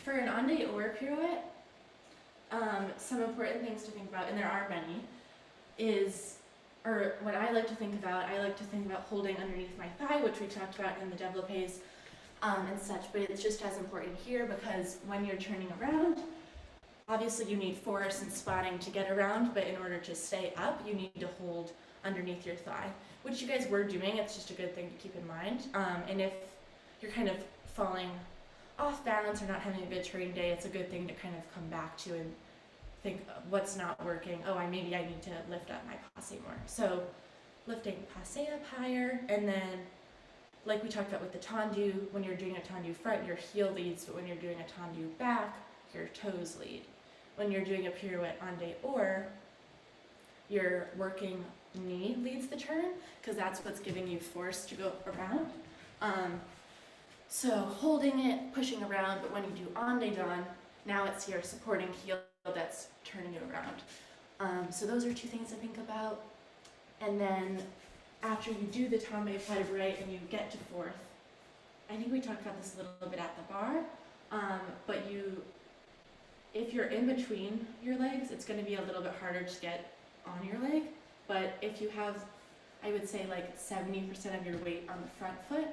A: for an en dehors pirouette, some important things to think about, and there are many, is, or what I like to think about holding underneath my thigh, which we talked about in the développés and such, but it's just as important here because when you're turning around, obviously you need force and spotting to get around, but in order to stay up, you need to hold underneath your thigh, which you guys were doing. It's just a good thing to keep in mind. And if you're kind of falling off balance or not having a good training day, it's a good thing to kind of come back to and think what's not working. Oh, maybe I need to lift up my passe more. So lifting passe up higher, and then like we talked about with the tendu, when you're doing a tendu front, your heel leads, but when you're doing a tendu back, your toes lead. When you're doing a pirouette en dehors, your working knee leads the turn, because that's what's giving you force to go around. So holding it, pushing around, but when you do en dedans, now it's your supporting heel that's turning you around. So those are two things to think about. And then after you do the tombe pas de bourrée and you get to fourth, I think we talked about this a little bit at the bar, but if you're in between your legs, it's going to be a little bit harder to get on your leg. But if you have, I would say like 70% of your weight on the front foot,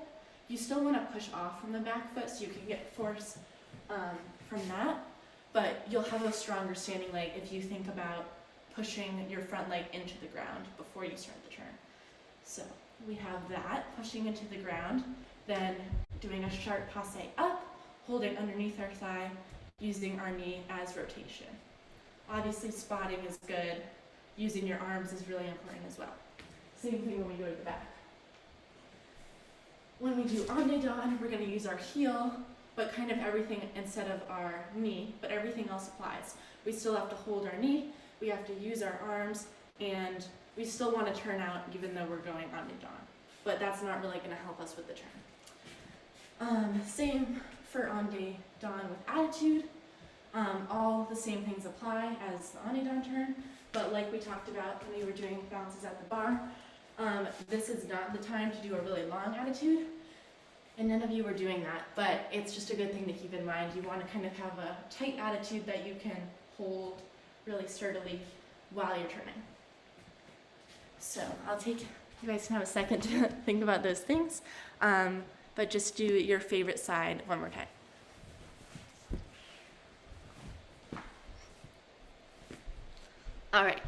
A: you still want to push off from the back foot so you can get force from that, but you'll have a stronger standing leg if you think about pushing your front leg into the ground before you start the turn. So we have that, pushing into the ground, then doing a sharp passe up, holding underneath our thigh, using our knee as rotation. Obviously spotting is good, using your arms is really important as well. Same thing when we go to the back. When we do en dedans, we're going to use our heel, but kind of everything instead of our knee, but everything else applies. We still have to hold our knee, we have to use our arms, and we still want to turn out even though we're going en dedans, but that's not really going to help us with the turn. Same for en dedans with attitude. All the same things apply as the ane-dan turn, but like we talked about when we were doing bounces at the bar, this is not the time to do a really long attitude, and none of you were doing that, but it's just a good thing to keep in mind. You want to kind of have a tight attitude that you can hold really sturdily while you're turning. So I'll take, you guys can have a second to think about those things, but just do your favorite side one more time. All right.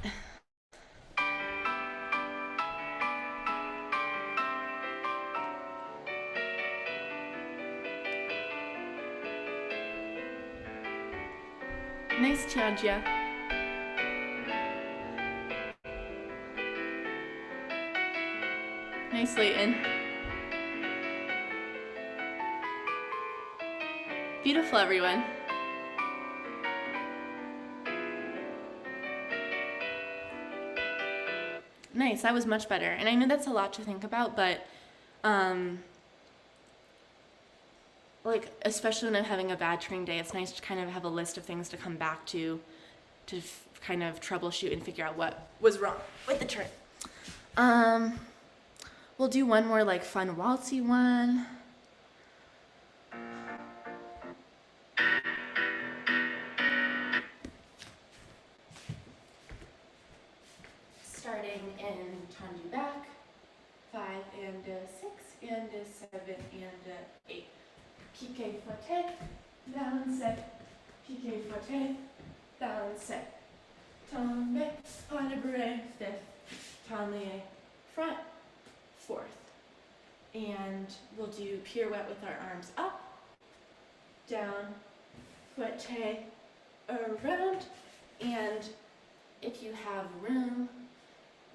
A: Nice, Tianjia. Nice, Leighton. Beautiful, everyone. Nice, that was much better. And I know that's a lot to think about, but like, especially when I'm having a bad turning day, it's nice to kind of have a list of things to come back to kind of troubleshoot and figure out what was wrong with the turn. We'll do one more like fun waltzy one. Starting in tendu back, 5 and 6 and 7 and 8. Piqué forte, balance, piqué forte, balance, tombe, pas de bourrée, 5th, tombe, front, 4th. And we'll do pirouette with our arms up, down, forte, around, and if you have room,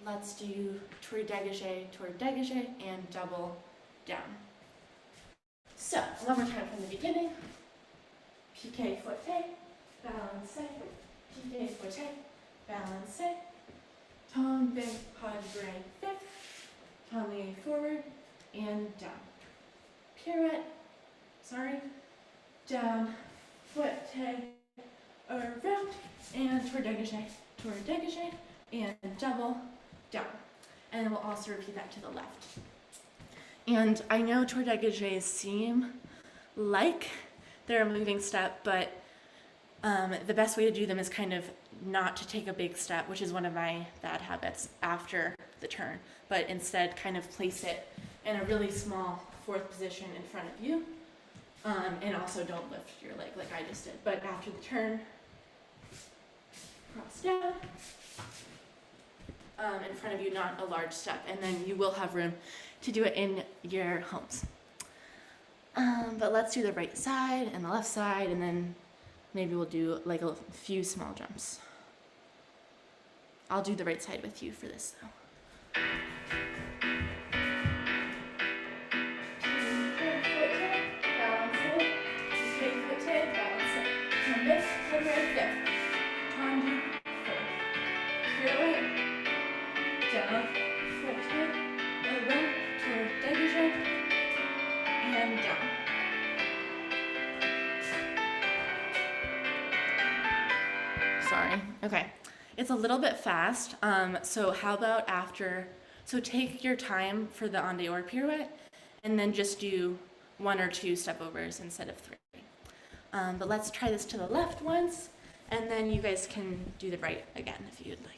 A: let's do tour dégagé, and double down. So, one more time from the beginning. Piqué forte, balance, piqué forte, balance, tombe, pas de bourrée, 5th, tombe forward, and down. Pirouette, down, forte, around, and tour dégagé, and double down. And we'll also repeat that to the left. And I know tour dégagés seem like they're a moving step, but the best way to do them is kind of not to take a big step, which is one of my bad habits after the turn, but instead kind of place it in a really small 4th position in front of you, and also don't lift your leg like I just did. But after the turn, cross down, in front of you, not a large step, and then you will have room to do it in your homes. But let's do the right side and the left side, and then maybe we'll do like a few small jumps. I'll do the right side with you for this though. Down, forte, around, tour dégagé, and down. Sorry. Okay. It's a little bit fast. So how about so take your time for the en dehors pirouette, and then just do 1 or 2 step overs instead of 3. But let's try this to the left once, and then you guys can do the right again if you'd like.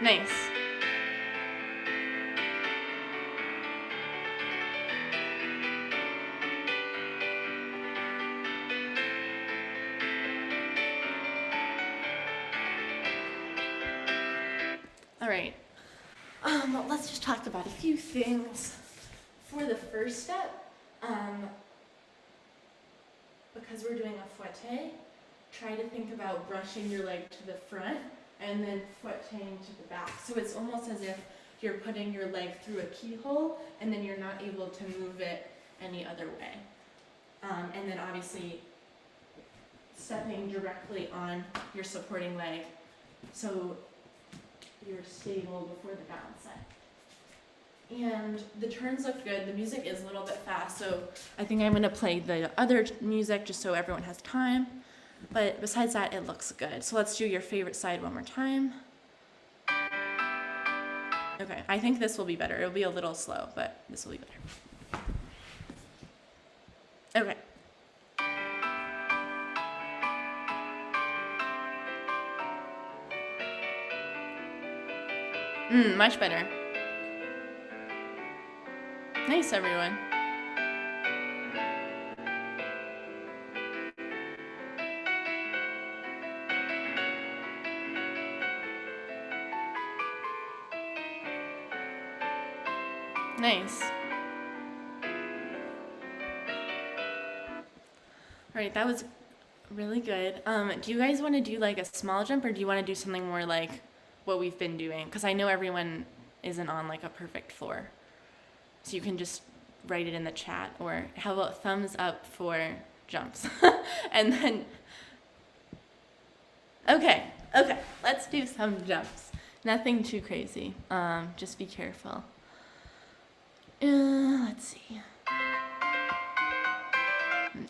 A: Nice. All right. Let's just talk about a few things for the first step. Because we're doing a fouette, try to think about brushing your leg to the front and then fouetting to the back. So it's almost as if you're putting your leg through a keyhole and then you're not able to move it any other way. And then obviously stepping directly on your supporting leg. So you're stable before the balance set. And the turns look good. The music is a little bit fast, so I think I'm gonna play the other music just so everyone has time. But besides that, it looks good. So let's do your favorite side one more time. Okay, I think this will be better. It'll be a little slow, but this will be better. Okay. Much better. Nice, everyone. Nice. All right, that was really good. Do you guys want to do like a small jump, or do you want to do something more like what we've been doing? Because I know everyone isn't on like a perfect floor. So you can just write it in the chat, or how about thumbs up for jumps? And then, okay, let's do some jumps. Nothing too crazy. Just be careful. Let's see.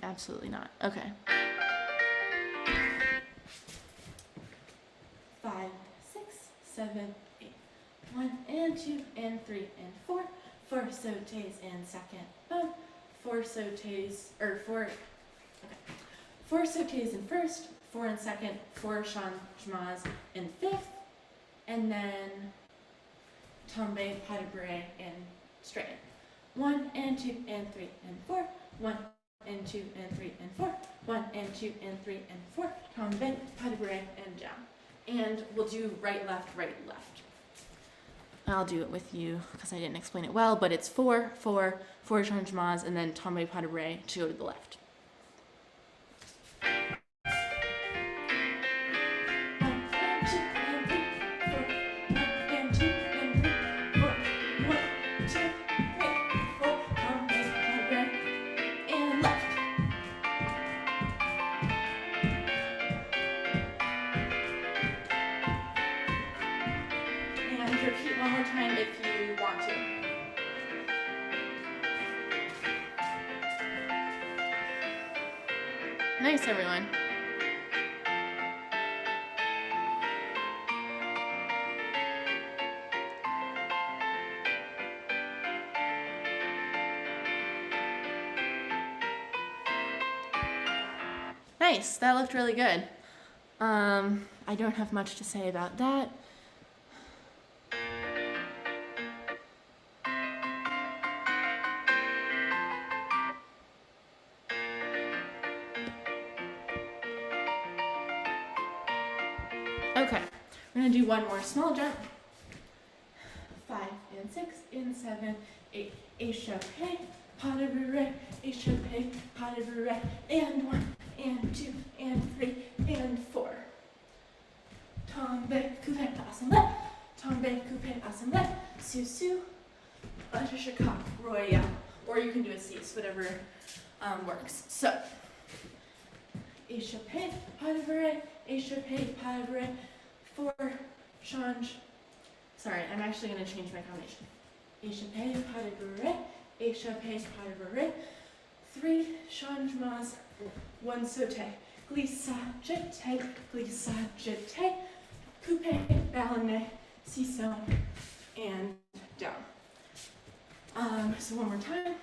A: Absolutely not. Okay. 5, 6, 7, 8. 1 and 2 and 3 and 4. 4 sautés in second bump. 4 sautés, or 4. Okay. 4 sautés in first. 4 in second. 4 changements in fifth. And then tombe pas de bourrée in straighten. 1 and 2 and 3 and 4. 1 and 2 and 3 and 4. 1 and 2 and 3 and 4. Tombe pas de bourrée and down. And we'll do right, left, right, left. I'll do it with you because I didn't explain it well, but it's 4, 4, 4 changements, and then tombe pas de bourrée to go to the left. Repeat one more time if you want to. Nice, everyone. Nice, that looked really good. I don't have much to say about that. Okay, we're gonna do one more small jump. 5 and 6 and 7, 8. Échappé, pas de bourrée, échappé, pas de bourrée, and 1 and 2 and 3 and 4. Tombe, coupé, assemblé, tombe, coupé, assemblé, sous, Uttershakak, royale. Or you can do a cease, whatever works. So, échappé, pas de bourrée, échappé, pas de bourrée. 4 change. Sorry, I'm actually going to change my combination. Échappé, pas de bourrée, échappé, pas de bourrée. 3 changements, 1 sauté. Glissade, jeté, coupé, ballonné, sisson, and down. So one more time.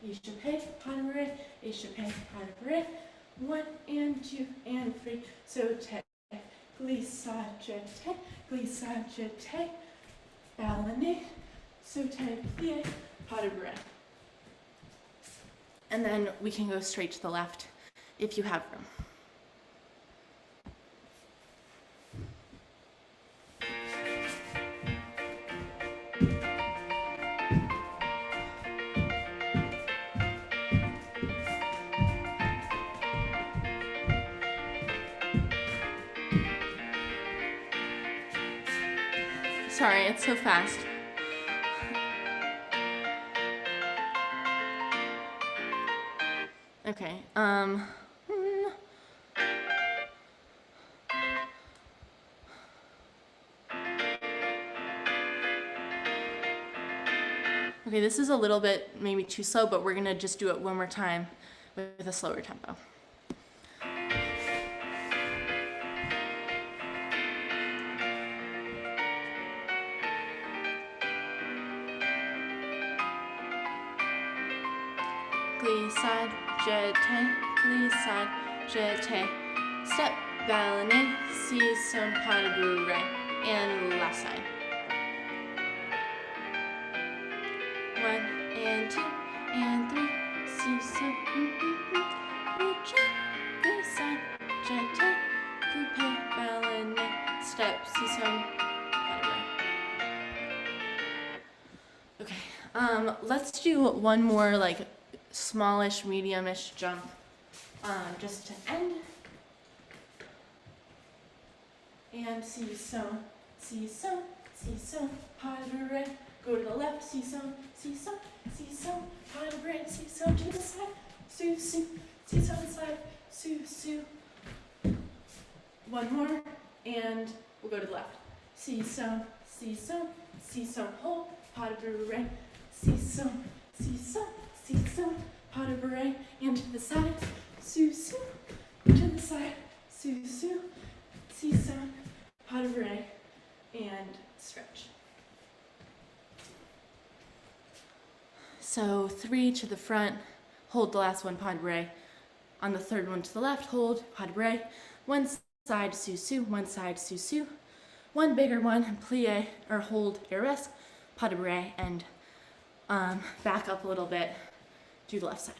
A: Échappé, pas de bourrée, échappé, pas de bourrée. 1 and 2 and 3, sauté. Glissade, jeté, ballonné, sauté, plié, pas de bourrée. And then we can go straight to the left if you have room. Sorry, it's so fast. Okay, Okay, this is a little bit maybe too slow, but we're gonna just do it one more time with a slower tempo. Glissade, jeté, step, ballet, si, son, pas de bourrée, and left side. 1 and 2 and 3, si, son, glissade, jeté, coupé, ballet, step, si, son, pas de bourrée. Okay, let's do one more like smallish, medium-ish jump, just to end. And si son, pas de bourrée. Go to the left, si son, pas de bourrée, si son to the side, si son to the side, su. One more, and we'll go to the left. Si son, hold, pas de bourrée, si son, pas de bourrée, and to the side, su, to the side, su, si son, pas de bourrée, and stretch. So 3 to the front, hold the last one, pas de bourrée. On the third one to the left, hold, pas de bourrée. One side, su, one side, su. One bigger one, plie, or hold, arabesque, pas de bourrée, and back up a little bit, do the left side.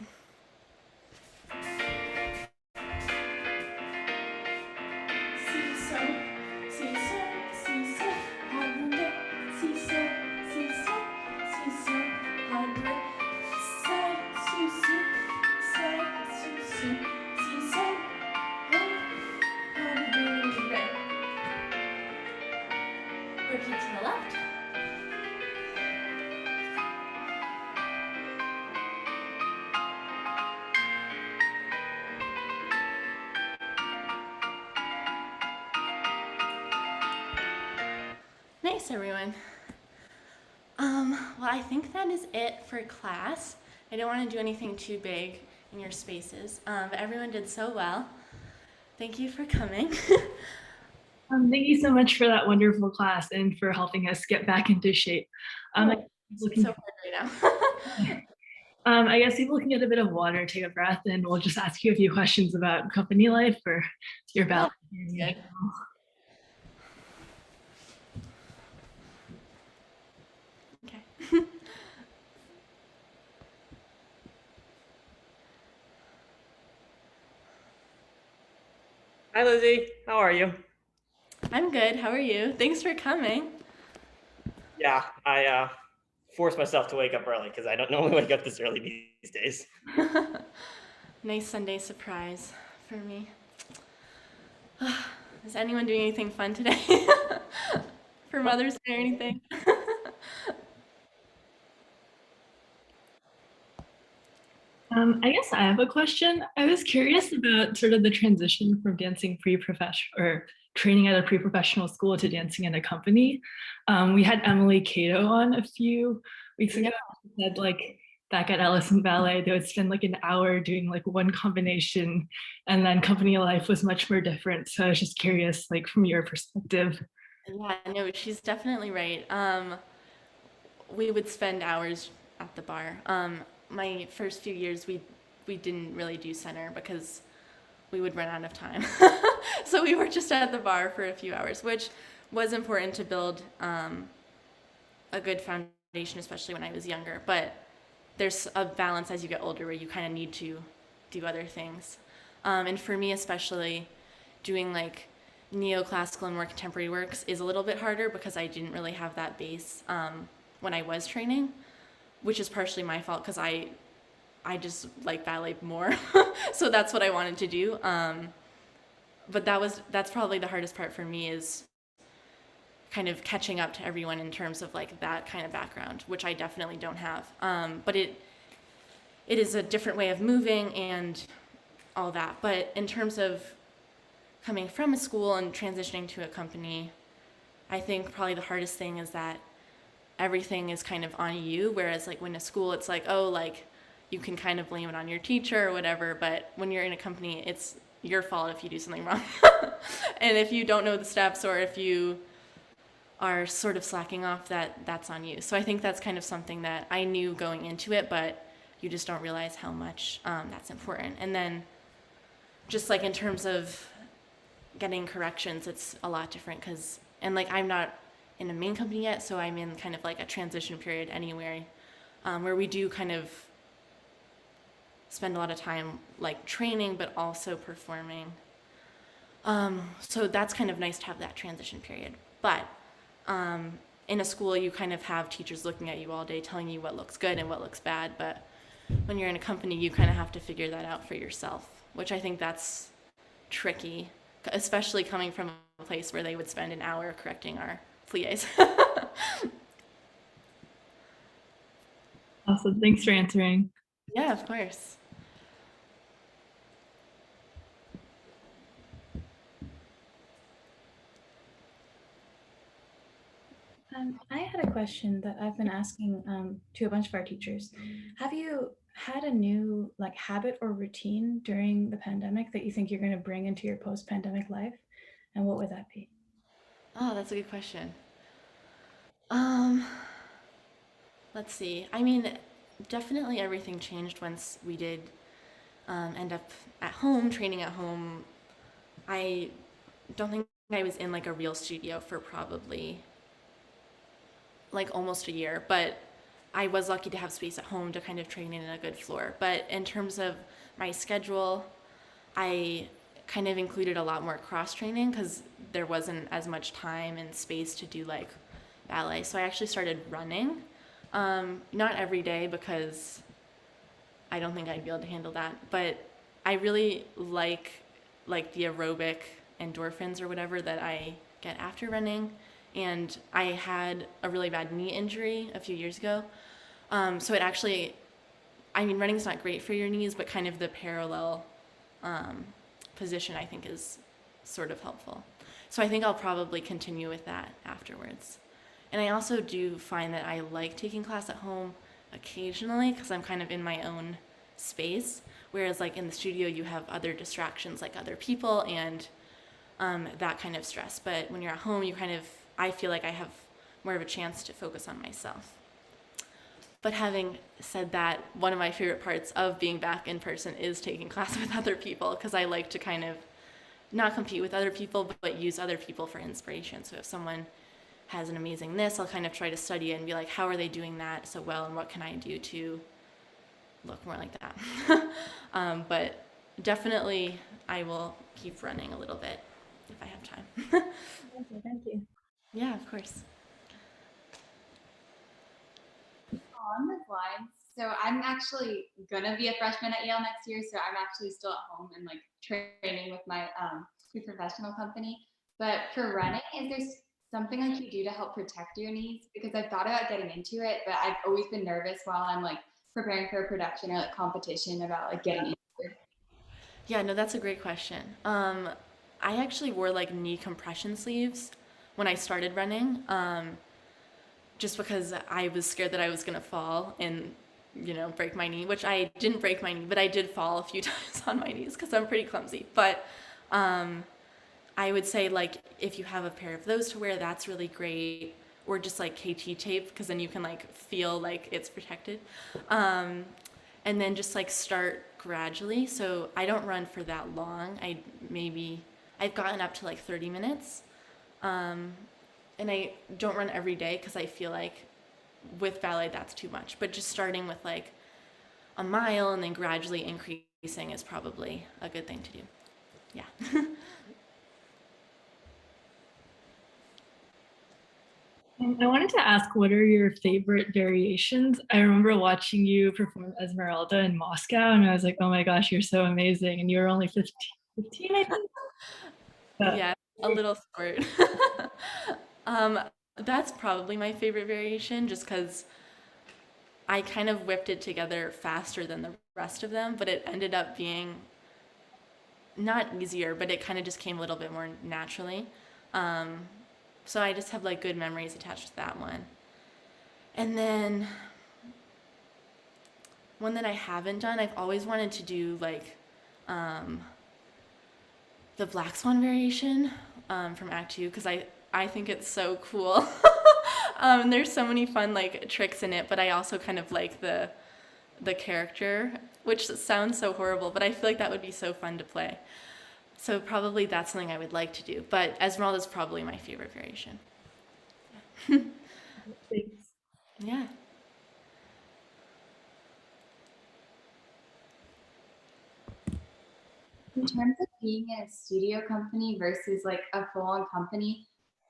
A: Repeat to the left. Nice, everyone. Well, I think that is it for class. I don't want to do anything too big in your spaces, but everyone did so well. Thank you for coming.
B: Thank you so much for that wonderful class and for helping us get back into shape.
A: It's so hard right now.
B: I guess people can get a bit of water, take a breath, and we'll just ask you a few questions about company life or your ballet.
A: Yeah, good. Okay.
C: Hi, Lizzie. How are you?
A: I'm good. How are you? Thanks for coming.
C: Yeah, I forced myself to wake up early because I don't normally wake up this early these days.
A: Nice Sunday surprise for me. Is anyone doing anything fun today? For Mother's Day or anything?
B: I guess I have a question. I was curious about sort of the transition from dancing pre-professional or training at a pre-professional school to dancing in a company. We had Emily Cato on a few weeks ago. She said like back at Ellison Ballet, they would spend like an hour doing like one combination, and then company life was much more different. So I was just curious, like from your perspective.
A: Yeah, no, she's definitely right. We would spend hours at the bar. My first few years, we didn't really do center because we would run out of time. So we were just at the bar for a few hours, which was important to build a good foundation, especially when I was younger. But there's a balance as you get older where you kind of need to do other things. And for me, especially, doing like neoclassical and more contemporary works is a little bit harder because I didn't really have that base when I was training, which is partially my fault because I just like ballet more. So that's what I wanted to do. But that's probably the hardest part for me, is kind of catching up to everyone in terms of like that kind of background, which I definitely don't have. But it is a different way of moving and all that. But in terms of coming from a school and transitioning to a company, I think probably the hardest thing is that everything is kind of on you, whereas like when a school it's like, oh, like you can kind of blame it on your teacher or whatever, but when you're in a company it's your fault if you do something wrong. And if you don't know the steps or if you are sort of slacking off, that's on you. So I think that's kind of something that I knew going into it, but you just don't realize how much that's important. And then just like in terms of getting corrections, it's a lot different because, and like I'm not in a main company yet, so I'm in kind of like a transition period anyway, where we do kind of spend a lot of time like training but also performing. So that's kind of nice to have that transition period. But in a school, you kind of have teachers looking at you all day telling you what looks good and what looks bad. But when you're in a company, you kind of have to figure that out for yourself, which I think that's tricky, especially coming from a place where they would spend an hour correcting our plies.
B: Awesome. Thanks for answering.
A: Yeah, of course.
D: I had a question that I've been asking to a bunch of our teachers. Have you had a new like habit or routine during the pandemic that you think you're going to bring into your post-pandemic life? And what would that be?
A: Oh, that's a good question. Um, let's see. I mean, definitely everything changed once we did end up at home, training at home. I don't think I was in like a real studio for probably like almost a year, but I was lucky to have space at home to kind of train in a good floor. But in terms of my schedule, I kind of included a lot more cross training because there wasn't as much time and space to do like ballet. So I actually started running, not every day because I don't think I'd be able to handle that. But I really like the aerobic endorphins or whatever that I get after running. And I had a really bad knee injury a few years ago. So it actually, I mean, running's not great for your knees, but kind of the parallel position I think is sort of helpful. So I think I'll probably continue with that afterwards. And I also do find that I like taking class at home occasionally because I'm kind of in my own space. Whereas like in the studio, you have other distractions like other people and that kind of stress. But when you're at home, you kind of, I feel like I have more of a chance to focus on myself. But having said that, one of my favorite parts of being back in person is taking class with other people because I like to kind of not compete with other people, but use other people for inspiration. So if someone has an amazing this, I'll kind of try to study it and be like, how are they doing that so well and what can I do to look more like that? But definitely I will keep running a little bit if I have time.
D: Okay, thank you.
A: Yeah, of course.
E: On those lines, so I'm actually gonna be a freshman at Yale next year, so I'm actually still at home and like training with my pre-professional company. But for running, is there something like you do to help protect your knees? Because I've thought about getting into it, but I've always been nervous while I'm like preparing for a production or like competition about like getting injured.
A: Yeah, no, that's a great question. I actually wore like knee compression sleeves when I started running, just because I was scared that I was gonna fall and, you know, break my knee, which I didn't break my knee, but I did fall a few times on my knees because I'm pretty clumsy. But I would say like if you have a pair of those to wear, that's really great. Or just like KT tape because then you can like feel like it's protected. And then just like start gradually. So I don't run for that long. I've gotten up to like 30 minutes. And I don't run every day because I feel like with ballet that's too much. But just starting with like a mile and then gradually increasing is probably a good thing to do. Yeah.
B: I wanted to ask, what are your favorite variations? I remember watching you perform Esmeralda in Moscow, and I was like, oh my gosh, you're so amazing. And you were only 15, I think.
A: Yeah, a little squirt. um, that's probably my favorite variation just because I kind of whipped it together faster than the rest of them, but it ended up being not easier, but it kind of just came a little bit more naturally. So I just have like good memories attached to that one. And then one that I haven't done, I've always wanted to do like the Black Swan variation from Act Two because I think it's so cool. There's so many fun like tricks in it, but I also kind of like the character, which sounds so horrible, but I feel like that would be so fun to play. So probably that's something I would like to do. But Esmeralda's probably my favorite variation.
B: Thanks.
A: Yeah.
E: In terms of being in a studio company versus like a full-on company,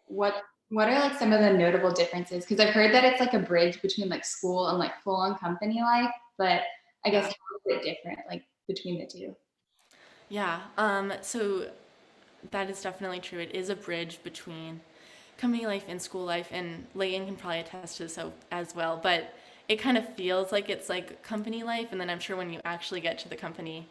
E: what are like some of the notable differences? Because I've heard that it's like a bridge between like school and like full-on company life, but I guess how is it different like between the two?
A: Yeah. So that is definitely true. It is a bridge between company life and school life, and Layton can probably attest to this as well. But it kind of feels like it's like company life, and then I'm sure when you actually get to the company,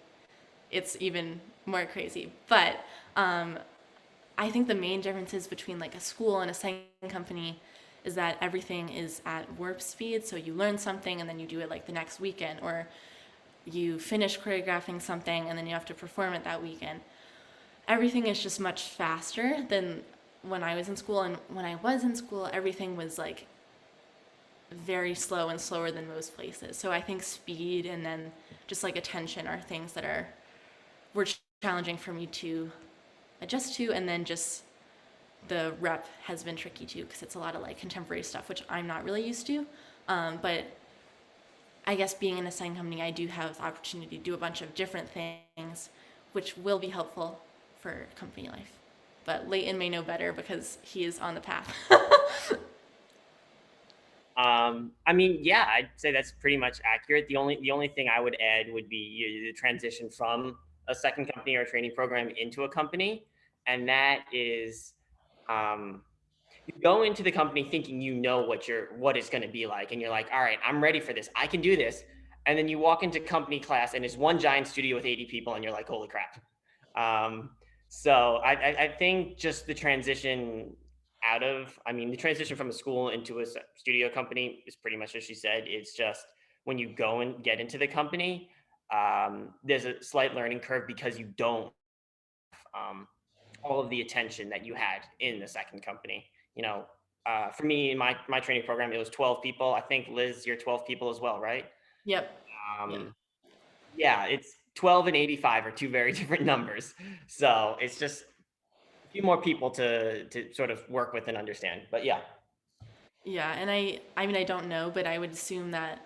A: it's even more crazy. But I think the main differences between like a school and a second company is that everything is at warp speed. So you learn something and then you do it like the next weekend, or you finish choreographing something and then you have to perform it that weekend. Everything is just much faster than when I was in school. And when I was in school, everything was like very slow and slower than most places. So I think speed and then just like attention are things that were challenging for me to adjust to. And then just the rep has been tricky too, because it's a lot of like contemporary stuff, which I'm not really used to. But I guess being in a second company, I do have the opportunity to do a bunch of different things, which will be helpful for company life. But Layton may know better because he is on the path.
C: I mean, yeah, I'd say that's pretty much accurate. The only thing I would add would be the transition from a second company or a training program into a company, and that is, you go into the company thinking you know what it's going to be like, and you're like, all right, I'm ready for this. I can do this. And then you walk into company class, and it's one giant studio with 80 people, and you're like, holy crap. So I think just the transition the transition from a school into a studio company is pretty much as she said. It's just when you go and get into the company, there's a slight learning curve because you don't all of the attention that you had in the second company. For me, in my training program, it was 12 people. I think Liz, you're 12 people as well, right?
A: Yep.
C: Yeah, it's 12 and 85 are two very different numbers. So it's just a few more people to sort of work with and understand. But yeah.
A: Yeah, and I mean I don't know, but I would assume that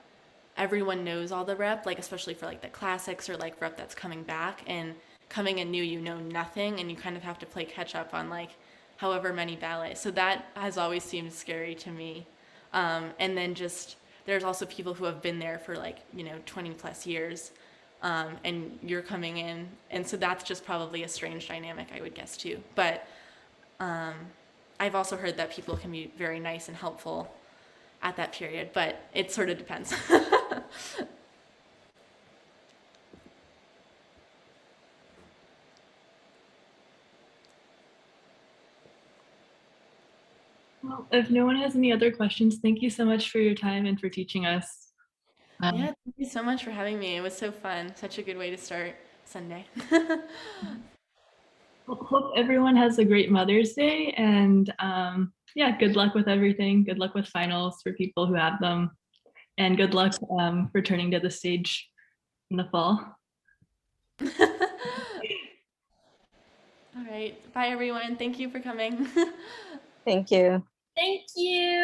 A: everyone knows all the rep, like especially for like the classics or like rep that's coming back, and coming in new you know nothing and you kind of have to play catch up on like however many ballets. So that has always seemed scary to me. And then just there's also people who have been there for like 20 plus years, and you're coming in, and so that's just probably a strange dynamic I would guess too. But I've also heard that people can be very nice and helpful at that period, but it sort of depends.
B: Well, if no one has any other questions, thank you so much for your time and for teaching us.
A: Yeah, thank you so much for having me. It was so fun. Such a good way to start Sunday.
B: Hope everyone has a great Mother's Day, and yeah, good luck with everything. Good luck with finals for people who have them, and good luck returning to the stage in the fall.
A: All right. Bye, everyone. Thank you for coming.
F: Thank you.
G: Thank you.